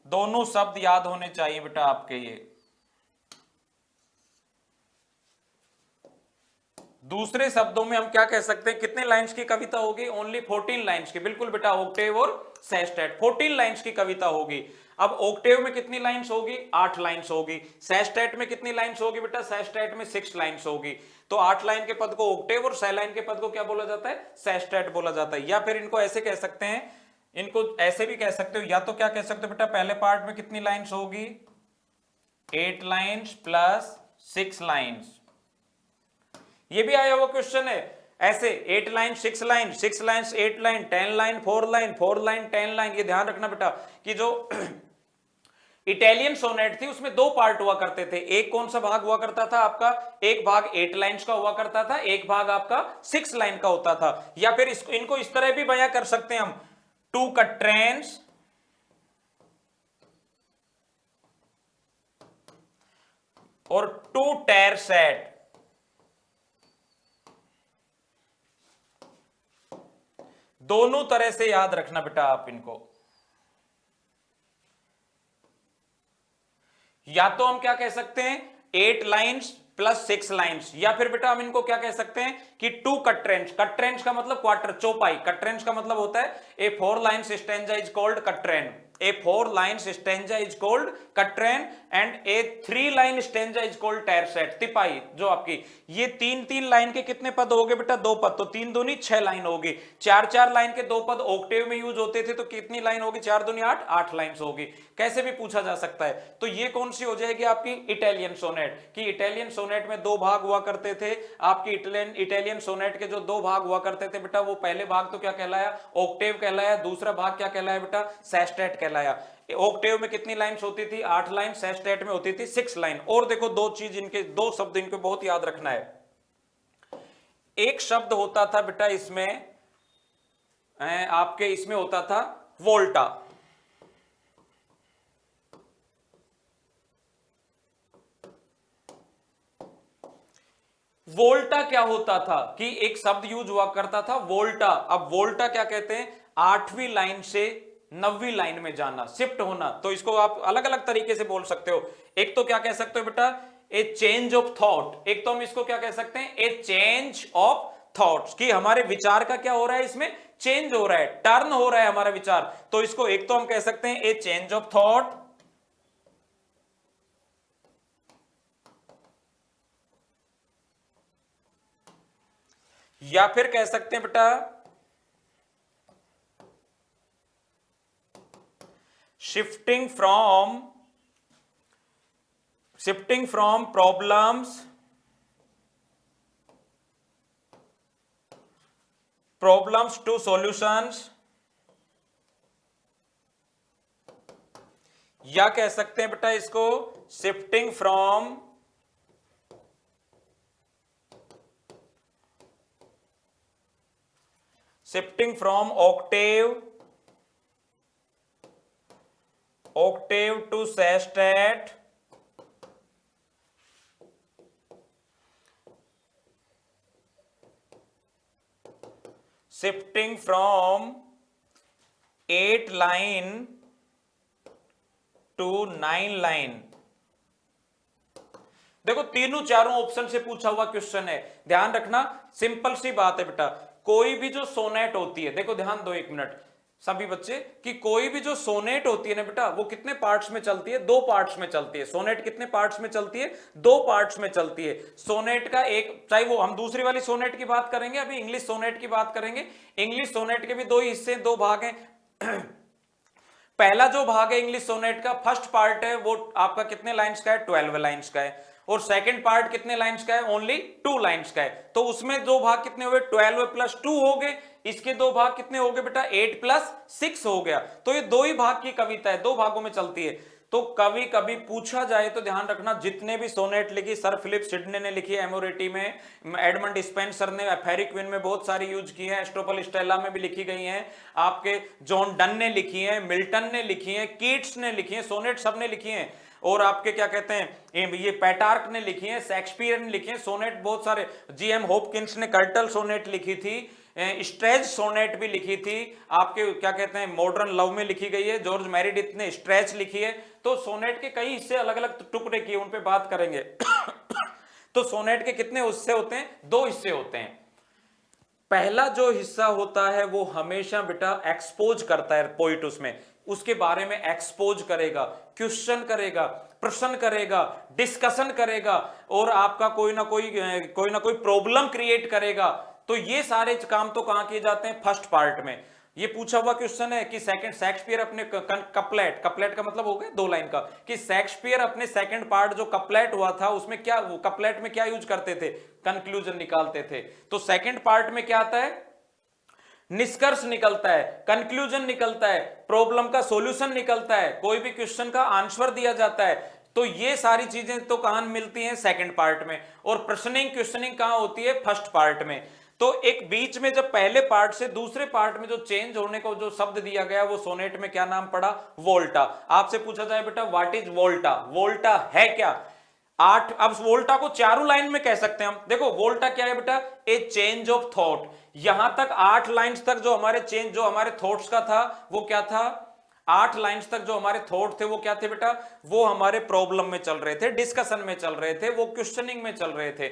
दोनों शब्द याद होने चाहिए बेटा आपके ये। दूसरे शब्दों में हम क्या कह सकते हैं, कितने लाइंस की कविता होगी, ओनली 14 लाइंस की। बिल्कुल बेटा, ऑक्टेव और सेस्टेट 14 लाइंस की कविता होगी। अब ऑक्टेव में कितनी लाइंस होगी, 8 लाइंस होगी। सेस्टेट में कितनी लाइंस होगी बेटा, सेस्टेट में 6 लाइंस होगी। तो 8 लाइन के पद को ऑक्टेव और 6 लाइन के पद को क्या बोला जाता है, सेस्टेट बोला जाता है। या फिर इनको ऐसे कह सकते हैं, इनको ऐसे भी कह सकते हो, या तो क्या कह सकते हो बेटा, पहले पार्ट में कितनी लाइंस होगी, 8 लाइंस प्लस 6 लाइंस। ये भी आया हुआ क्वेश्चन है ऐसे, 8 line 6 line, 6 line 8 line, 10 line 4 line, 4 line 10 line. ये ध्यान रखना बेटा कि जो इटालियन सोनेट थी उसमें 2 पार्ट हुआ करते थे। एक कौन सा भाग हुआ करता था आपका, एक भाग 8 लाइंस का हुआ करता था, एक भाग आपका 6 लाइन का होता था। या फिर इनको इस तरह भी बयां कर सकते हैं हम, 2 quatrains, और टू टेर सेट। दोनों तरह से याद रखना बेटा आप इनको। या तो हम क्या कह सकते हैं 8 लाइंस प्लस 6 लाइंस, या फिर बेटा हम इनको क्या कह सकते हैं कि 2 कट ट्रेंच। कट ट्रेंच का मतलब क्वार्टर, चौपाई। कट ट्रेंच का मतलब होता है ए 4 lines stanza is called cut train, A 4 lines stanza is called cut train and A 3 line stanza is called टेर सेट। तिपाई जो आपकी ये 3-3 लाइन के कितने पद हो गए बेटा? 2 पद, तो 3 दूनी 6 लाइन होगी। 4-4 लाइन के 2 पद ऑक्टेव में यूज होते थे, तो कितनी लाइन होगी? 4 दूनी 8, 8 लाइंस होगी। कैसे भी पूछा जा सकता है। तो ये कौन सी हो जाएगी आपकी इटालियन सोनेट, कि इटालियन सोनेट में 2 भाग हुआ करते थे। आपकी इटालियन सोनेट के जो 2 भाग हुआ करते थे बेटा, वो पहले भाग तो क्या कहलाया? ऑक्टेव कहलाया। दूसरा भाग क्या कहलाया बेटा? सेस्टेट कहलाया। ऑक्टेव में कितनी लाइंस होती थी? 8 लाइन। सेस्टेट में होती थी 6 लाइन। और देखो 2 चीज इनके, 2 शब्द इनको बहुत याद रखना है। एक शब्द होता था बेटा इसमें, आपके इसमें होता था वोल्टा। वोल्टा क्या होता था कि एक शब्द यूज हुआ करता था वोल्टा। अब वोल्टा क्या कहते हैं? 8वीं लाइन से 9वीं लाइन में जाना, शिफ्ट होना। तो इसको आप अलग अलग तरीके से बोल सकते हो। एक तो क्या कह सकते हो बेटा? ए चेंज ऑफ थॉट। एक तो हम इसको क्या कह सकते हैं? ए चेंज ऑफ थॉट्स, कि हमारे विचार का क्या हो रहा है? इसमें चेंज हो रहा है, टर्न हो रहा है हमारा विचार। तो इसको एक तो हम कह सकते हैं ए चेंज ऑफ थॉट, या फिर कह सकते हैं बेटा shifting from problems to solutions, या कह सकते हैं बेटा इसको shifting from octave to sestet, shifting from 8 line to 9 line. देखो तीनों चारों ऑप्शन से पूछा हुआ क्वेश्चन है, ध्यान रखना। सिंपल सी बात है बेटा, कोई भी जो सोनेट होती है, देखो ध्यान दो 1 मिनट सभी बच्चे, कि कोई भी जो सोनेट होती है ना बेटा, वो कितने पार्ट्स में चलती है? 2 पार्ट्स में चलती है। सोनेट कितने पार्ट्स में चलती है? 2 पार्ट्स में चलती है। सोनेट का एक, चाहे वो हम दूसरी वाली सोनेट की बात करेंगे, अभी इंग्लिश सोनेट की बात करेंगे। इंग्लिश सोनेट के भी 2 हिस्से, 2 भाग हैं। पहला जो भाग है इंग्लिश सोनेट का, फर्स्ट पार्ट है, वो आपका कितने लाइंस का है? 12 लाइंस का है। और सेकंड पार्ट कितने लाइंस का है? ओनली 2 लाइंस का है। तो उसमें 2 भाग कितने हुए? 12 प्लस 2 हो गए। इसके 2 भाग कितने हो गए बेटा? 8 प्लस 6 हो गया। तो ये 2 ही भाग की कविता है, 2 भागों में चलती है। तो कभी कभी पूछा जाए तो ध्यान रखना, जितने भी सोनेट लिखी, सर फिलिप सिडने ने लिखी है एमोरेटी में, एडमंड स्पेंसर ने फेरी क्वीन में बहुत सारी यूज की है, एस्ट्रोपल स्टेला में भी लिखी गई हैं, आपके जॉन डन ने लिखी है, मिल्टन ने लिखी है, कीट्स ने लिखी है, सोनेट सब ने लिखी है। और आपके क्या कहते हैं, ये पेटार्क ने लिखी है, शेक्सपियर ने लिखी है सोनेट बहुत सारे। जीएम हॉपकिंस ने कर्टल सोनेट लिखी थी, स्ट्रेच सोनेट भी लिखी थी, आपके क्या कहते हैं मॉडर्न लव में लिखी गई है, जॉर्ज मेरिडिथ ने स्ट्रेच लिखी है। तो सोनेट के कई हिस्से अलग अलग टुकड़े किए, उन पे बात करेंगे। तो सोनेट के कितने हिस्से होते हैं? 2 हिस्से होते हैं। पहला जो हिस्सा होता है वो हमेशा बेटा एक्सपोज करता है पोइट, उसमें उसके बारे में एक्सपोज करेगा, क्वेश्चन करेगा, प्रश्न करेगा, डिस्कशन करेगा, और आपका कोई ना कोई प्रॉब्लम क्रिएट करेगा। तो ये सारे काम तो कहां किए जाते हैं? फर्स्ट पार्ट में। ये पूछा हुआ क्वेश्चन है कि सेकंड शेक्सपियर अपने कपलेट का मतलब हो गया 2 लाइन का, कि शेक्सपियर अपने सेकंड पार्ट जो कपलेट हुआ था उसमें क्या, वो कपलेट में क्या यूज करते थे? कंक्लूजन निकालते थे। तो सेकंड पार्ट में क्या आता है? निष्कर्ष निकलता है, कंक्लूजन निकलता है, प्रॉब्लम का सॉल्यूशन निकलता है, कोई भी क्वेश्चन का आंसर दिया जाता है। तो ये सारी चीजें तो कहां मिलती हैं? सेकंड पार्ट में। और प्रश्निंग क्वेश्चनिंग कहां होती है? फर्स्ट पार्ट में। तो एक बीच में जब पहले पार्ट से दूसरे पार्ट में जो चेंज होने को जो शब्द दिया गया, वो सोनेट में क्या नाम पड़ा? वोल्टा। आपसे पूछा जाए बेटा व्हाट इज वोल्टा, वोल्टा है क्या? 8, अब वोल्टा को चारों लाइन में कह सकते हैं हम। देखो वोल्टा क्या है बेटा, ए चेंज ऑफ थॉट। यहां तक 8 लाइंस तक जो हमारे चेंज, जो हमारे थॉट्स का था वो क्या था, 8 लाइंस तक जो हमारे थॉट थे वो क्या थे बेटा, वो हमारे प्रॉब्लम में चल रहे थे, डिस्कशन में चल रहे थे, वो क्वेश्चनिंग में चल रहे थे,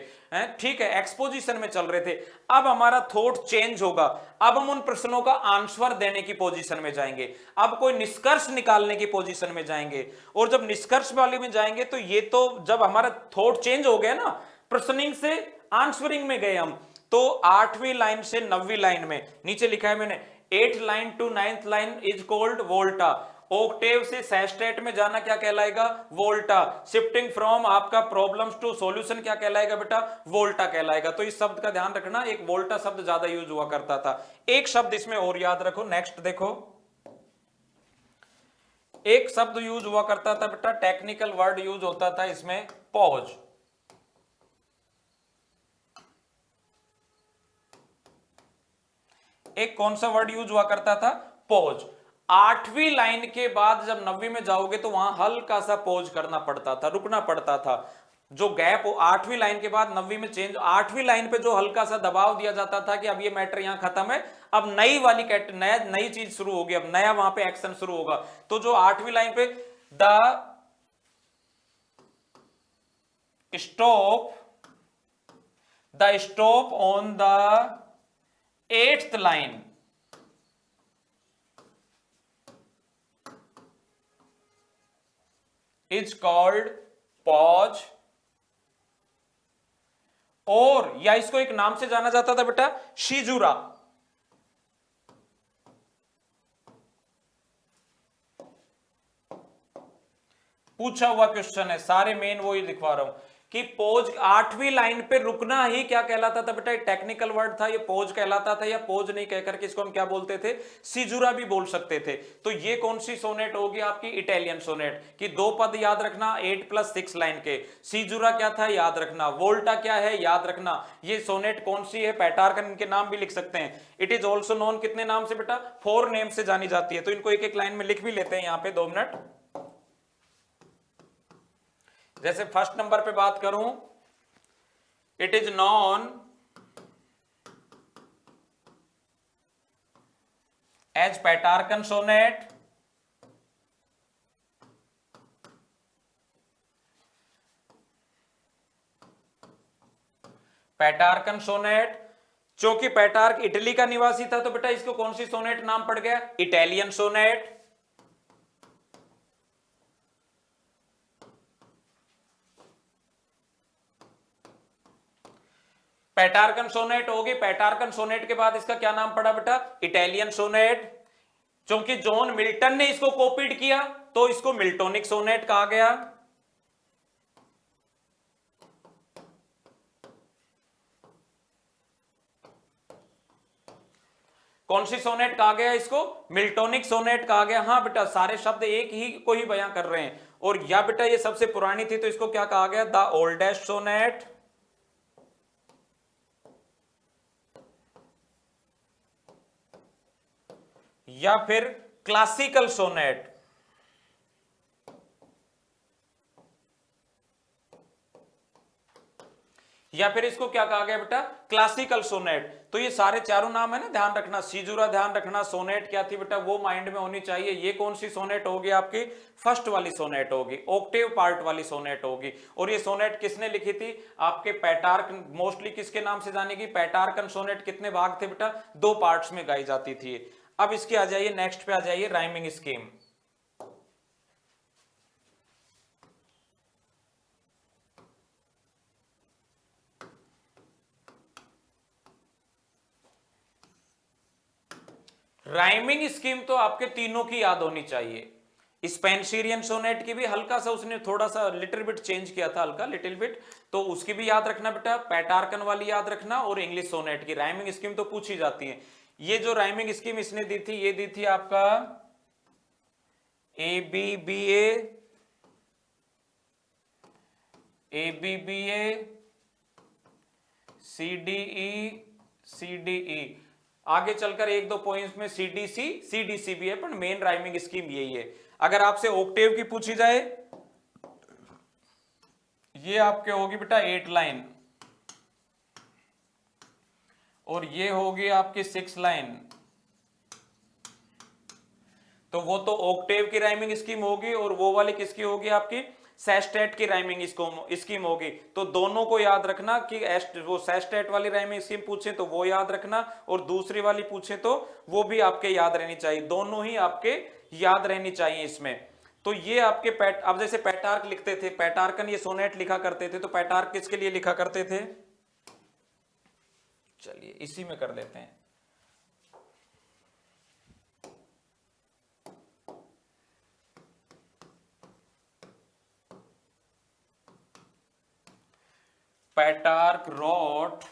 ठीक है, एक्सपोजिशन में चल रहे थे। अब हमारा थॉट चेंज होगा, अब हम उन प्रश्नों का आंसर देने की पोजीशन में जाएंगे, अब कोई निष्कर्ष निकालने की पोजीशन में जाएंगे। और जब निष्कर्ष वाले में जाएंगे तो ये तो जब हमारा थॉट चेंज हो गया ना, प्रश्निंग से आंसरिंग में गए हम, तो 8वीं लाइन से 9वीं लाइन में, नीचे लिखा है मैंने 8th line to 9th line is called volta. Octave से सेस्टेट में जाना क्या कहलाएगा, वोल्टा। शिफ्टिंग फ्रॉम आपका प्रॉब्लम्स टू सॉल्यूशन क्या कहलाएगा बेटा, वोल्टा कहलाएगा। तो इस शब्द का ध्यान रखना, एक वोल्टा शब्द ज्यादा यूज हुआ करता था। एक शब्द इसमें और याद रखो, नेक्स्ट देखो, एक शब्द यूज हुआ करता था बेटा, टेक्निकल वर्ड यूज होता था इसमें, पॉज। एक कौन सा वर्ड यूज हुआ करता था, पॉज। 8वीं लाइन के बाद जब 9वीं में जाओगे तो वहां हल्का सा पॉज करना पड़ता था, रुकना पड़ता था। जो गैप 8वीं लाइन के बाद 9वीं में चेंज, 8वीं लाइन पे जो हल्का सा दबाव दिया जाता था कि अब ये मैटर यहां खत्म है, अब नई वाली नई चीज शुरू होगी, अब नया वहां पे एक्शन शुरू होगा। तो जो 8वीं लाइन पे the stop on the 8th line is called pause, और या इसको एक नाम से जाना जाता था बेटा, शिजुरा। पूछा हुआ क्वेश्चन है, सारे मेन वो ही दिखवा रहा हूं कि पोज 8वीं लाइन पे रुकना ही क्या कहलाता था बेटा, टेक्निकल वर्ड था ये, पोज कहलाता था, या पोज नहीं कहकर के इसको हम क्या बोलते थे, सिजुरा भी बोल सकते थे। तो ये कौन सी सोनेट होगी आपकी, इटालियन सोनेट की। 2 पद याद रखना 8 + 6 लाइन के। सिजुरा क्या था याद रखना, वोल्टा क्या है याद रखना, ये सोनेट कौन सी है, पेटार्कन के नाम भी लिख सकते हैं। इट इज ऑल्सो नोन कितने नाम से बेटा, 4 नेम से जानी जाती है। तो इनको एक एक लाइन में लिख भी लेते हैं यहां पे, 2 मिनट। जैसे फर्स्ट नंबर पे बात करूं, it is known as Petrarchan sonnet, Petrarchan sonnet. चूंकि पेटार्क इटली का निवासी था तो बेटा इसको कौन सी सोनेट नाम पड़ गया, इटालियन सोनेट। पेटार्कन सोनेट होगी, पेटार्कन सोनेट के बाद इसका क्या नाम पड़ा बेटा, इटालियन सोनेट। क्योंकि जॉन मिल्टन ने इसको कॉपीड किया तो इसको मिल्टोनिक सोनेट कहा गया। कौन सी सोनेट कहा गया इसको, मिल्टोनिक सोनेट कहा गया। हाँ बेटा, सारे शब्द एक ही को ही बयां कर रहे हैं। और या बेटा ये सबसे पुरानी थी तो इसको क्या कहा गया, द ओल्डेस्ट सोनेट। या फिर क्लासिकल सोनेट। या फिर इसको क्या कहा गया बेटा, क्लासिकल सोनेट। तो ये सारे चारों नाम है ना, ध्यान रखना, सीजुरा ध्यान रखना, सोनेट क्या थी बेटा वो माइंड में होनी चाहिए। ये कौन सी सोनेट होगी आपकी, फर्स्ट वाली सोनेट होगी, ऑक्टेव पार्ट वाली सोनेट होगी। और ये सोनेट किसने लिखी थी, आपके पेटार्क, मोस्टली किसके नाम से जानेगी, पेटार्कन सोनेट। कितने भाग थे बेटा, 2 पार्ट्स में गाई जाती थी। अब इसके आ जाइए, नेक्स्ट पे आ जाइए, राइमिंग स्कीम। राइमिंग स्कीम तो आपके तीनों की याद होनी चाहिए। स्पेंसियन सोनेट की भी हल्का सा उसने थोड़ा सा लिटिल बिट चेंज किया था, हल्का लिटिल बिट, तो उसकी भी याद रखना बेटा। पेटार्कन वाली याद रखना, और इंग्लिश सोनेट की राइमिंग स्कीम तो पूछी जाती है। ये जो राइमिंग स्कीम इसने दी थी, ये दी थी आपका ABBA, ABBA, CDE। आगे चलकर 1-2 पॉइंट्स में CDC भी है, पर मेन राइमिंग स्कीम यही है। अगर आपसे ऑक्टेव की पूछी जाए, ये आपके होगी बेटा 8 लाइन, और ये होगी आपकी 6 लाइन। तो वो तो ऑक्टेव की राइमिंग स्कीम होगी, और वो वाली किसकी होगी, आपकी सेस्टेट की राइमिंग स्कीम होगी। तो दोनों को याद रखना कि वो सेस्टेट वाली राइमिंग स्कीम पूछे तो वो याद रखना, और दूसरी वाली पूछे तो वो भी आपके याद रहनी चाहिए, दोनों ही आपके याद रहनी चाहिए इसमें। तो ये आपके अब जैसे पेटार्क लिखते थे, पेटार्कन ये सोनेट लिखा करते थे, तो पेटार्क किसके लिए लिखा करते थे, चलिए इसी में कर लेते हैं। पेटार्क रोट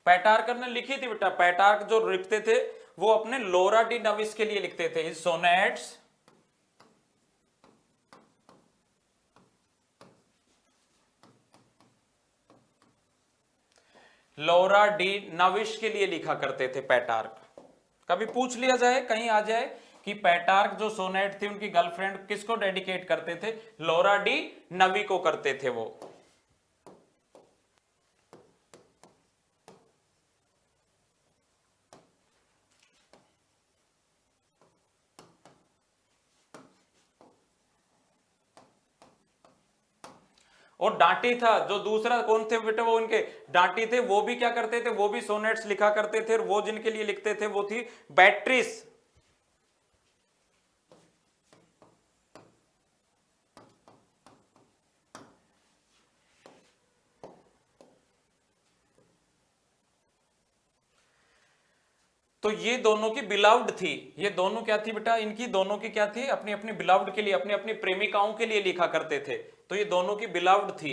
पेटार्क ने लिखी थी बेटा, पेटार्क जो लिखते थे वो अपने लोरा डी नविस के लिए लिखते थे सोनेट्स, लोरा डी नविश के लिए लिखा करते थे पेटार्क। कभी पूछ लिया जाए, कहीं आ जाए कि पेटार्क जो सोनेट थी उनकी गर्लफ्रेंड किसको डेडिकेट करते थे, लोरा डी नवी को करते थे वो। और डांटी था जो दूसरा कौन थे बेटे, वो उनके डांटी थे, वो भी क्या करते थे, वो भी सोनेट्स लिखा करते थे, और वो जिनके लिए लिखते थे वो थी बैट्रिस। तो ये दोनों की बिलाव्ड थी, ये दोनों क्या थी बेटा, इनकी दोनों की क्या थी, अपनी अपनी बिलाव्ड के लिए, अपनी अपनी प्रेमिकाओं के लिए लिखा करते थे। तो ये दोनों की बिलाव्ड थी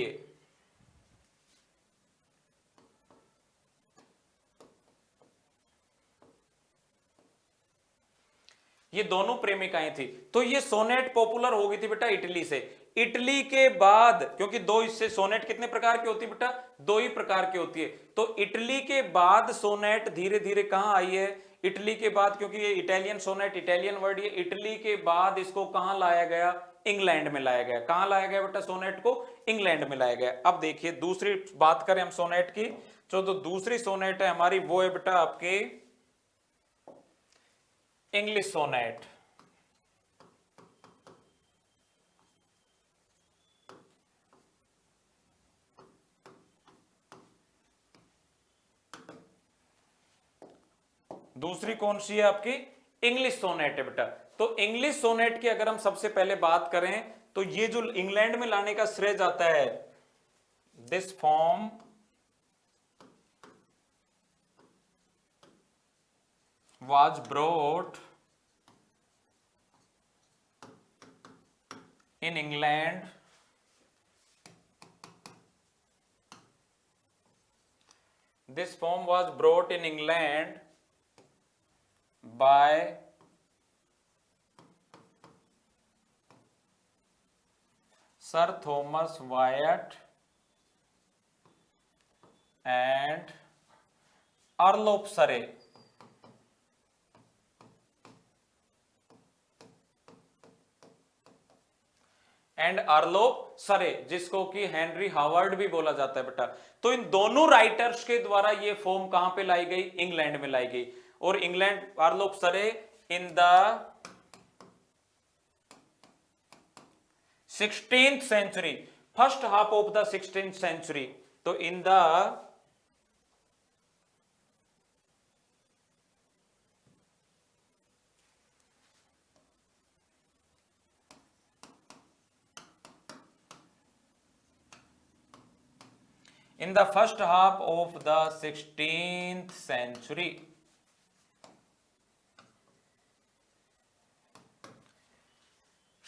ये दोनों प्रेमिकाएं थी। तो ये सोनेट पॉपुलर हो गई थी बेटा इटली से। इटली के बाद, क्योंकि दो इससे सोनेट कितने प्रकार की होती है बेटा, दो ही प्रकार की होती है। तो इटली के बाद सोनेट धीरे धीरे कहां आई है, इटली के बाद, क्योंकि ये इटालियन सोनेट इटालियन वर्ड, ये इटली के बाद इसको कहां लाया गया, इंग्लैंड में लाया गया। कहां लाया गया बेटा सोनेट को, इंग्लैंड में लाया गया। अब देखिए दूसरी बात करें हम सोनेट की, जो तो दूसरी सोनेट है हमारी वो है बेटा आपके इंग्लिश सोनेट। दूसरी कौन सी है आपकी, इंग्लिश सोनेट है बेटा। तो इंग्लिश सोनेट की अगर हम सबसे पहले बात करें तो ये जो इंग्लैंड में लाने का श्रेय जाता है, this form was brought in England this form was brought in England by Sir Thomas Wyatt and Earl of Surrey। And earl of सरे, जिसको कि हेनरी हावर्ड भी बोला जाता है बेटा। तो इन दोनों राइटर्स के द्वारा ये फॉर्म कहां पे लाई गई, इंग्लैंड में लाई गई। और England, Earl of Surrey in the 16th century, first half of the 16th century. तो in the in the first half of the 16th century।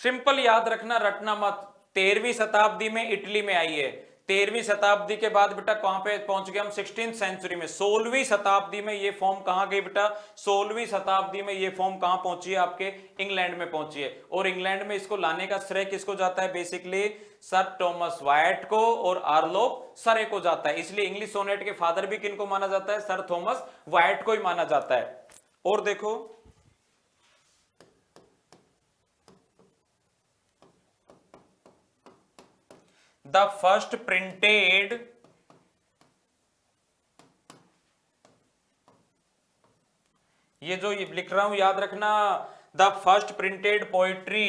Simple याद रखना, रटना मत। 13वीं शताब्दी में इटली में आई है। 13वीं शताब्दी के बाद बेटा कहां पे पहुंच गए हम, 16th सेंचुरी में। 16वीं शताब्दी में ये फॉर्म कहां गई बेटा, 16वीं शताब्दी में ये फॉर्म कहां पहुंची है, आपके इंग्लैंड में पहुंची है। और इंग्लैंड में इसको लाने का श्रेय किसको जाता है, बेसिकली सर थॉमस वाइट को और अर्ल ऑफ सरे को जाता है। इसलिए इंग्लिश सोनेट के फादर भी किनको माना जाता है, सर थॉमस वाइट को ही माना जाता है। और देखो द फर्स्ट प्रिंटेड ये जो ये लिख रहा हूं याद रखना, the first printed poetry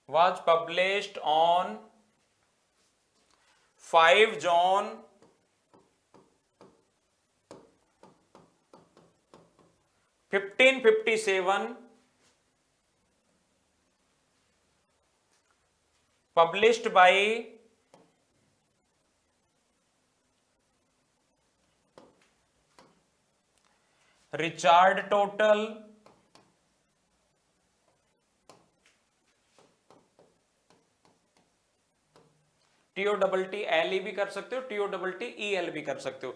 was published on 5 June 1557, published by Richard Tottle, TOTTLE भी कर सकते हो, TOTTEL भी कर सकते हो,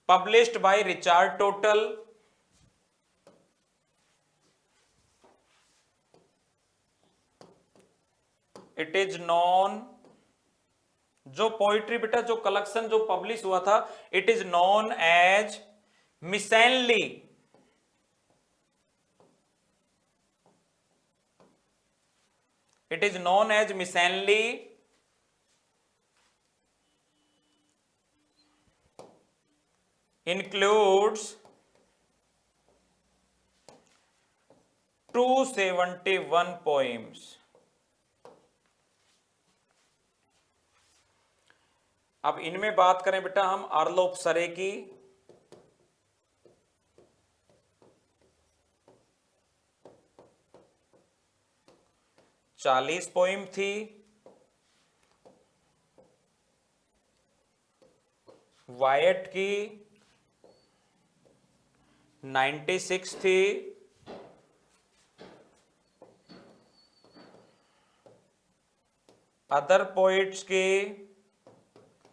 published by Richard Tottel. It is known, जो पोइट्री बेटा जो कलेक्शन जो पब्लिश हुआ था, it is known as Miscellany. It is known as Miscellany includes 271 poems। अब इनमें बात करें बेटा हम आर्लोपसरे की, चालीस पोइम थी, वायट की 96 थी, अदर पोइट्स की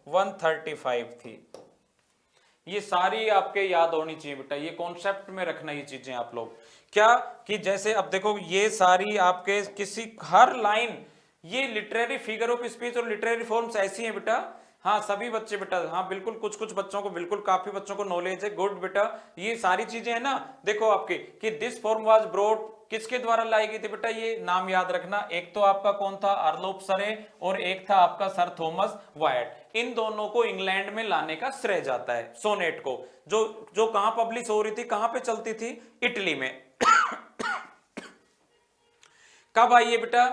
135 थी। ये सारी आपके याद होनी चाहिए बेटा, ये कॉन्सेप्ट में रखना ये चीजें आप लोग। क्या कि जैसे अब देखो ये सारी आपके किसी हर लाइन, ये लिटरेरी फिगर ऑफ स्पीच और लिटरेरी फॉर्म्स ऐसी हैं बेटा। हाँ सभी बच्चे बेटा, हाँ बिल्कुल, कुछ कुछ बच्चों को बिल्कुल, काफी बच्चों को नॉलेज है, गुड बेटा। ये सारी चीजें है ना, देखो आपके कि दिस फॉर्म वाज ब्रॉट किसके द्वारा लाई गई थी बेटा, ये नाम याद रखना। एक तो आपका कौन था, आर्लोपसरे, और एक था आपका सर थॉमस वायट। इन दोनों को इंग्लैंड में लाने का श्रेय जाता है, सोनेट को, जो जो कहां पब्लिश हो रही थी, कहां पे चलती थी, इटली में। कब आई है बेटा,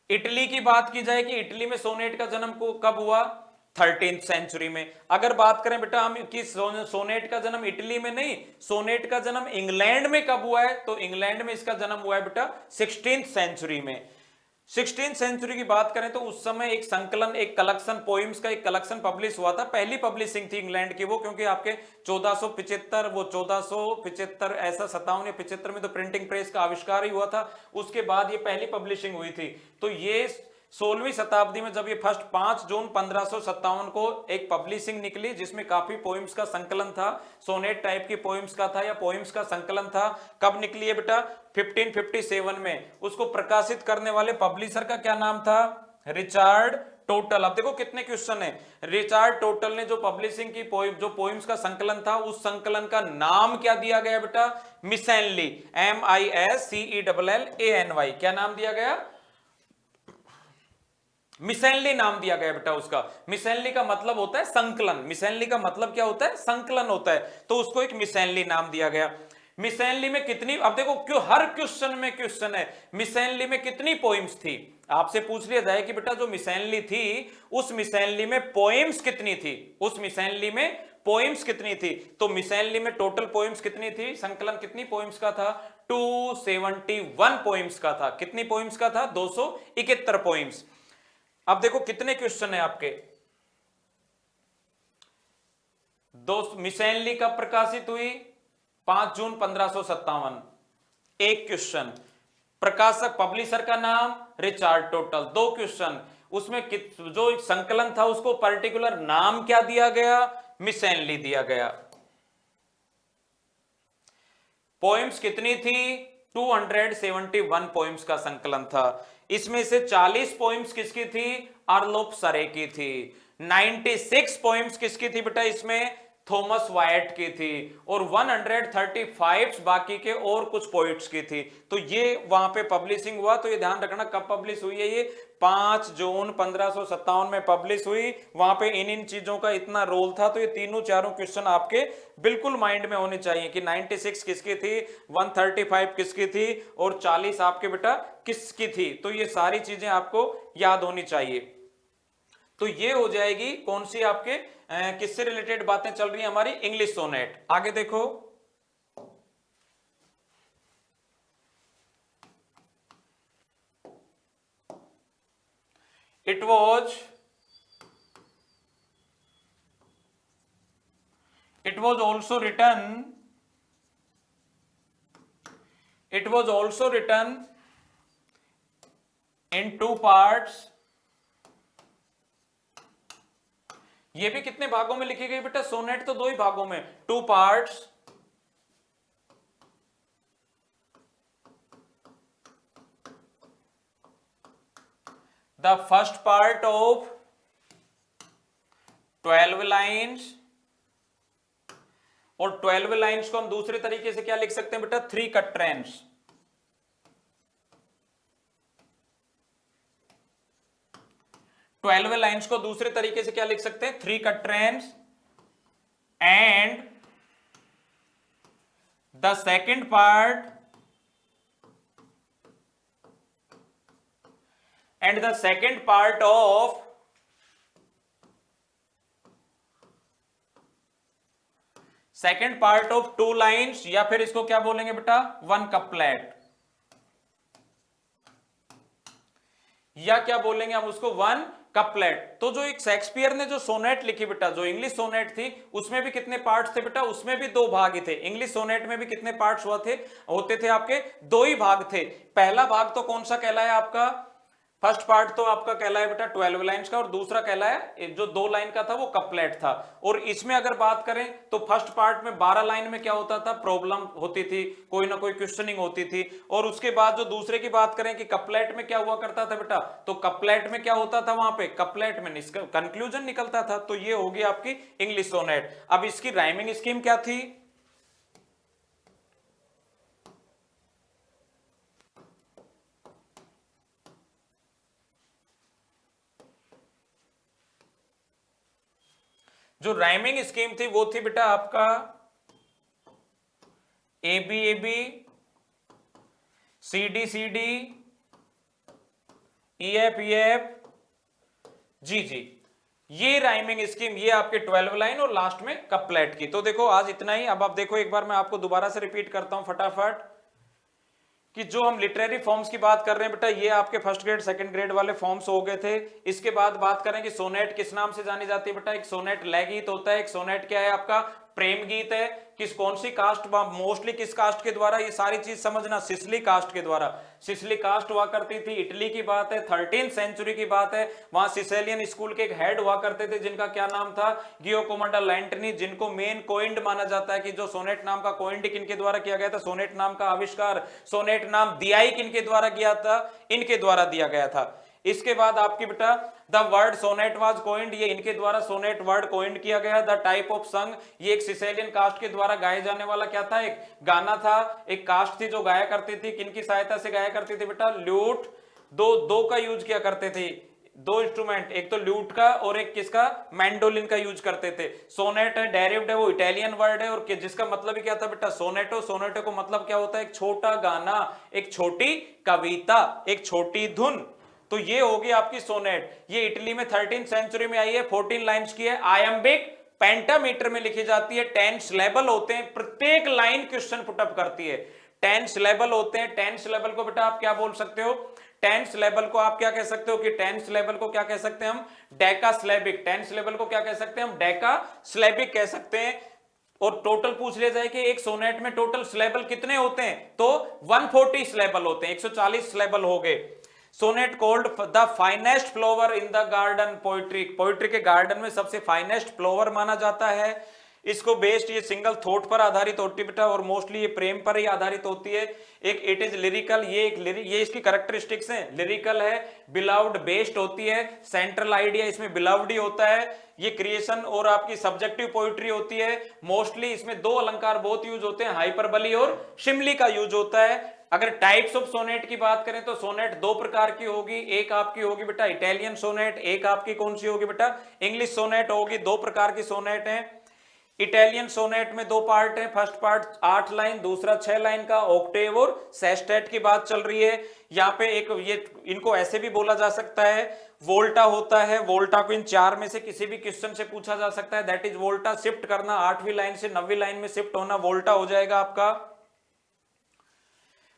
इटली की बात की जाए कि इटली में सोनेट का जन्म को कब हुआ, 13th सेंचुरी में। अगर बात करें बेटा हम कि सोनेट का जन्म इटली में नहीं, सोनेट का जन्म इंग्लैंड में कब हुआ है, तो इंग्लैंड में इसका जन्म हुआ है बेटा 16th सेंचुरी में। 16th सेंचुरी की बात करें तो उस समय एक संकलन, एक कलेक्शन, पोइम्स का एक कलेक्शन पब्लिश हुआ था। पहली पब्लिशिंग थी इंग्लैंड की वो, क्योंकि आपके 1475, वो 1475 ऐसा 57 या 75 में तो प्रिंटिंग प्रेस का आविष्कार ही हुआ था, उसके बाद ये पहली पब्लिशिंग हुई थी। तो ये 16वीं शताब्दी में जब ये फर्स्ट 5 जून 1557 को एक पब्लिशिंग निकली, जिसमें काफी पोइम्स का संकलन था, सोनेट टाइप की पोइम्स का था या पोइम्स का संकलन था। कब निकली है बेटा, 1557 में। उसको प्रकाशित करने वाले पब्लिशर का क्या नाम था, रिचार्ड टोटल। अब देखो कितने क्वेश्चन है। रिचार्ड टोटल ने जो पब्लिशिंग की जो पोइम्स का संकलन था, उस संकलन का नाम क्या दिया गया बेटा, मिसेनली, MISCELLANY। क्या नाम दिया गया, मिसेनली नाम दिया गया बेटा उसका। मिसेनली का मतलब होता है संकलन, मिसेनली का मतलब क्या होता है, संकलन होता है, तो उसको एक मिसेनली नाम दिया गया। मिसेनली में कितनी, अब देखो क्यों हर क्वेश्चन में क्वेश्चन है, मिसेनली में कितनी पोइम्स थी, आपसे पूछ लिया जाए कि बेटा जो मिसेनली थी, उस मिसेनली में पोइम्स कितनी थी, उस मिसेनली में पोइम्स कितनी थी, तो मिसेनली में टोटल पोइम्स कितनी थी, संकलन कितनी पोइम्स का था, 271 पोइम्स का था। कितनी पोइम्स का था, 271 पोइम्स। अब देखो कितने क्वेश्चन है आपके, दोस्त मिसेनली कब प्रकाशित हुई, 5 जून 1557, एक क्वेश्चन। प्रकाशक पब्लिशर का नाम रिचार्ड टोटल, 2 क्वेश्चन। उसमें जो संकलन था उसको पर्टिकुलर नाम क्या दिया गया, मिसेनली दिया गया। पोइम्स कितनी थी, 271 पोइम्स का संकलन था। इसमें से 40 पोइम्स किसकी थी, आर्लोपसरे की थी। 96 पोइम्स किसकी थी बेटा इसमें, थॉमस वाइट की थी और 135 बाकी के और कुछ पोइट्स की थी। तो ये वहां पे पब्लिशिंग हुआ। तो ये ध्यान रखना कब पब्लिश हुई है, ये 5 जून 1557 में पब्लिश हुई। वहां पे इन चीजों का इतना रोल था। तो ये तीनों चारों क्वेश्चन आपके बिल्कुल माइंड में होने चाहिए कि 96 किसकी थी, 135 किसकी थी और 40 आपके बेटा किसकी थी। तो ये सारी चीजें आपको याद होनी चाहिए। तो ये हो जाएगी कौन सी आपके किससे रिलेटेड बातें चल रही है हमारी, इंग्लिश सोनेट। आगे देखो, it was also written in 2 parts. ये भी कितने भागों में लिखी गई बेटा, सोनेट तो 2 ही भागों में, 2 parts. The first part of 12 lines, और 12 लाइन्स को हम दूसरे तरीके से क्या लिख सकते हैं बेटा, 3 quatrains। 12 लाइन्स को दूसरे तरीके से क्या लिख सकते हैं, 3 quatrains। And the second part of second part of 2 lines, या फिर इसको क्या बोलेंगे बेटा, 1 couplet, या क्या बोलेंगे हम उसको, 1 कपलेट। तो जो एक शेक्सपियर ने जो सोनेट लिखी बेटा, जो इंग्लिश सोनेट थी, उसमें भी कितने पार्ट्स थे बेटा, उसमें भी 2 भाग ही थे। इंग्लिश सोनेट में भी कितने पार्ट्स होते थे आपके, 2 ही भाग थे। पहला भाग तो कौन सा कहलाया आपका, फर्स्ट पार्ट तो आपका कहलाया बेटा 12 लाइन्स का, और दूसरा कहलाया जो 2 लाइन का था वो कपलेट था। और इसमें अगर बात करें तो फर्स्ट पार्ट में 12 लाइन में क्या होता था, प्रॉब्लम होती थी, कोई ना कोई क्वेश्चनिंग होती थी। और उसके बाद जो दूसरे की बात करें कि कपलेट में क्या हुआ करता था बेटा, तो कपलेट में क्या होता था, वहां पे कपलेट में कंक्लूजन निकलता था। तो ये होगी आपकी इंग्लिश सोनेट। अब इसकी राइमिंग स्कीम क्या थी, जो राइमिंग स्कीम थी वो थी बेटा आपका A B C D E F G. ये राइमिंग स्कीम, ये आपके 12 लाइन और लास्ट में कपलेट की। तो देखो आज इतना ही। अब आप देखो एक बार मैं आपको दोबारा से रिपीट करता हूं फटाफट, कि जो हम लिटरेरी फॉर्म्स की बात कर रहे हैं बेटा, ये आपके फर्स्ट ग्रेड सेकंड ग्रेड वाले फॉर्म्स हो गए थे। इसके बाद बात करें कि सोनेट किस नाम से जानी जाती है बेटा, एक सोनेट लय गीत होता है, एक सोनेट क्या है आपका, प्रेम गीत है। किस कौन सी कास्ट, मोस्टली किस कास्ट के द्वारा, ये सारी चीज समझना, सिसिली कास्ट के द्वारा। सिसिली कास्ट हुआ करती थी, इटली की बात है, 13th सेंचुरी की बात है। वहां सिसेलियन स्कूल के एक हेड हुआ करते थे जिनका क्या नाम था, गियोकोमोडा लैंटनी, जिनको मेन कोइंड माना जाता है कि जो सोनेट नाम का कोइंड किनके द्वारा किया गया था, सोनेट नाम का आविष्कार, सोनेट नाम दियाई किनके द्वारा किया था, इनके द्वारा दिया गया था। इसके बाद आपकी बेटा the word sonnet was coined, ये इनके द्वारा सोनेट वर्ड कोइंड किया गया। द टाइप ऑफ संग, ये एक सिसेलियन कास्ट के द्वारा गाए जाने वाला क्या था, एक गाना था, एक कास्ट थी जो गाया करती थी, किनकी सहायता से गाया करती थी बेटा, ल्यूट, दो का यूज किया करते थे, 2 इंस्ट्रूमेंट, एक तो ल्यूट का और एक किसका, मैंडोलिन का यूज करते थे। सोनेट है, डेरिव्ड है, वो इटालियन वर्ड है, और जिसका मतलब ही क्या था बेटा, सोनेटो। सोनेटो को मतलब क्या होता है, एक छोटा गाना, एक छोटी कविता, एक छोटी धुन। तो ये होगी आपकी सोनेट। ये इटली में 13th सेंचुरी में आई है, 14 लाइन्स की है, आयम्बिक पेंटामीटर में लिखी जाती है, 10 सिलेबल होते हैं, प्रत्येक लाइन क्वेश्चन पुटअप करती है। 10 सिलेबल होते हैं। 10 सिलेबल को बेटा आप क्या बोल सकते हो, 10 सिलेबल को आप क्या कह सकते हो, कि 10 सिलेबल को क्या कह सकते हैं हम, डेका स्लेबिक। 10 सिलेबल को क्या कह सकते हैं हम, डेका स्लेबिक कह सकते हैं। और टोटल पूछ लिया जाए कि एक सोनेट में टोटल सिलेबल कितने होते हैं, तो 140 सिलेबल होते हैं, 140 सिलेबल हो गए। Sonnet called the finest flower in the garden, poetry के गार्डन में सबसे फाइनेस्ट फ्लावर माना जाता है। इसको बेस्ड ये सिंगल थॉट पर आधारित होती है बेटा, और मोस्टली ये प्रेम पर ही आधारित होती है। एक इट इज लिरिकल, ये इसकी कैरेक्टरिस्टिक्स हैं, लिरिकल है, बिलाउड बेस्ड होती है, सेंट्रल आइडिया इसमें बिलाउड ही होता है, ये क्रिएशन और आपकी सब्जेक्टिव पोइट्री होती है। मोस्टली इसमें दो अलंकार बहुत यूज होते हैं, हाइपरबली और शिमली का यूज होता है। अगर टाइप्स ऑफ सोनेट की बात करें तो सोनेट दो प्रकार की होगी, एक आपकी होगी बेटा इटालियन सोनेट, एक आपकी कौन सी होगी बेटा इंग्लिश सोनेट होगी। दो प्रकार की सोनेट हैं। इटालियन सोनेट में दो पार्ट हैं, फर्स्ट पार्ट 8 लाइन, दूसरा 6 लाइन का, ऑक्टेव और सेस्टेट की बात चल रही है। यहाँ पे एक ये इनको ऐसे भी बोला जा सकता है, वोल्टा होता है, वोल्टा को इन चार में से किसी भी क्वेश्चन से पूछा जा सकता है, दैट इज वोल्टा। शिफ्ट करना 8वीं लाइन से 9वीं लाइन में शिफ्ट होना वोल्टा हो जाएगा आपका।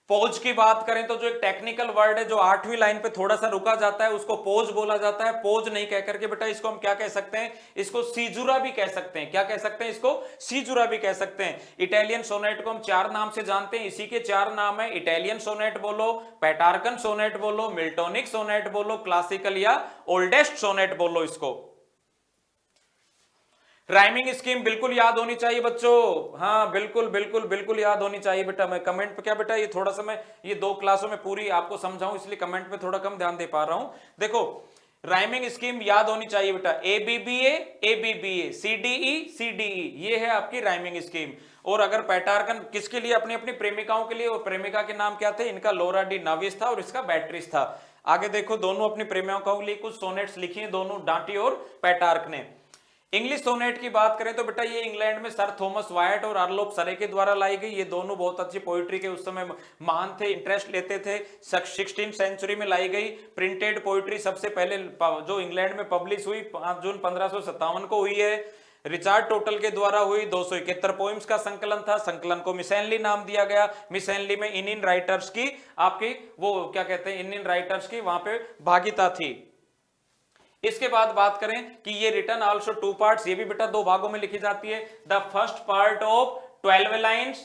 पोज की बात करें तो जो एक टेक्निकल वर्ड है जो 8वीं लाइन पे थोड़ा सा रुका जाता है उसको पोज बोला जाता है। पोज नहीं कह करके बेटा इसको हम क्या कह सकते हैं, इसको सीजुरा भी कह सकते हैं। क्या कह सकते हैं इसको, सीजुरा भी कह सकते हैं। इटालियन सोनेट को हम 4 नाम से जानते हैं, इसी के 4 नाम है, इटालियन सोनेट बोलो, पेटार्कन सोनेट बोलो, मिल्टोनिक सोनेट बोलो, क्लासिकल या ओल्डेस्ट सोनेट बोलो इसको। राइमिंग स्कीम बिल्कुल याद होनी चाहिए बच्चों, हाँ बिल्कुल बिल्कुल बिल्कुल याद होनी चाहिए बेटा। मैं कमेंट पे क्या बेटा ये थोड़ा सा मैं ये 2 क्लासों में पूरी आपको समझाऊं इसलिए कमेंट पे थोड़ा कम ध्यान दे पा रहा हूं। देखो राइमिंग स्कीम याद होनी चाहिए बेटा, ABBA CDE ये है आपकी राइमिंग स्कीम। और अगर पैटार्कन किसके लिए, अपनी अपनी प्रेमिकाओं के लिए, और प्रेमिका के नाम क्या थे, इनका लोरा डी नाविस था और इसका बैट्रिस था। आगे देखो दोनों अपनी प्रेमिकाओं के लिए कुछ सोनेट्स लिखी है, दोनों डांटी और पैटार्क ने। इंग्लिश सोनेट की बात करें तो बेटा ये इंग्लैंड में सर थॉमस वाइट और अर्लोप सरे के द्वारा लाई गई। ये दोनों बहुत अच्छी पोइट्री के उस समय महान थे, इंटरेस्ट लेते थे। 16वीं सेंचुरी में लाई गई प्रिंटेड पोइट्री सबसे पहले जो इंग्लैंड में पब्लिश हुई 5 जून 1557 को हुई है। रिचार्ड टोटल के द्वारा हुई 271 पोइम्स का संकलन था। संकलन को मिस हेनली नाम दिया गया। मिस हेनली में इंडियन राइटर्स की आपकी वो क्या कहते हैं, इंडियन राइटर्स की वहां पे भागीदारी थी। इसके बाद बात करें कि ये रिटर्न आल्सो 2 पार्ट्स, ये भी बेटा 2 भागों में लिखी जाती है। The first part of 12 lines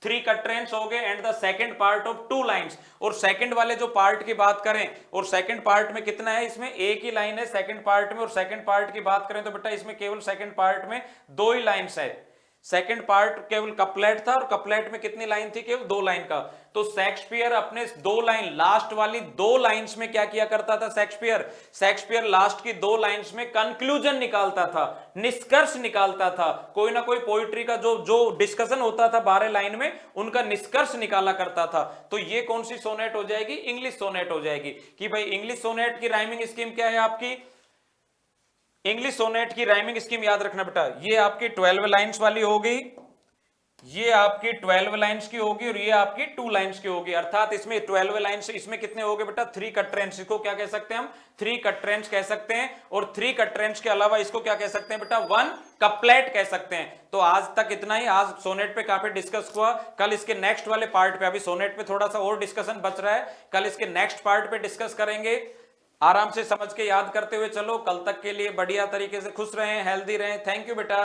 3 कट्रेंस हो गए and the second part of 2 lines. और सेकंड वाले जो पार्ट की बात करें, और सेकंड पार्ट में कितना है, इसमें एक ही लाइन है सेकंड पार्ट में। और सेकंड पार्ट की बात करें तो बेटा इसमें केवल सेकंड पार्ट में 2 ही लाइन्स है। सेकंड पार्ट केवल कपलेट था और कपलेट में कितनी लाइन थी, केवल 2 लाइन का। तो शेक्सपियर अपने 2 लाइन लास्ट वाली 2 लाइंस में क्या किया करता था, शेक्सपियर लास्ट की 2 लाइंस में कंक्लूजन निकालता था, निष्कर्ष निकालता था। कोई ना कोई पोइट्री का जो डिस्कशन होता था 12 लाइन में, उनका निष्कर्ष निकाला करता था। तो ये कौन सी सोनेट हो जाएगी, इंग्लिश सोनेट हो जाएगी। कि भाई इंग्लिश सोनेट की राइमिंग स्कीम क्या है आपकी, इंग्लिश सोनेट की राइमिंग स्कीम याद रखना बेटा, ये आपकी 12 लाइंस वाली होगी, ये आपकी 12 लाइंस की होगी और ये आपकी 2 लाइंस की होगी। अर्थात इसमें 12 लाइंस, इसमें कितने हो गए बेटा 3 कट्रेंस। इसको क्या कह सकते हैं हम, 3 कट्रेंस कह सकते हैं। और 3 कट्रेंस के अलावा इसको क्या कह सकते हैं बेटा, 1 कपलेट कह सकते हैं। तो आज तक इतना ही, आज सोनेट पे काफी डिस्कस हुआ। कल इसके नेक्स्ट वाले पार्ट पे, अभी सोनेट पे थोड़ा सा और डिस्कशन बच रहा है, कल इसके नेक्स्ट पार्ट पे डिस्कस करेंगे। आराम से समझ के याद करते हुए चलो। कल तक के लिए बढ़िया तरीके से खुश रहें, हेल्दी रहें। थैंक यू बेटा।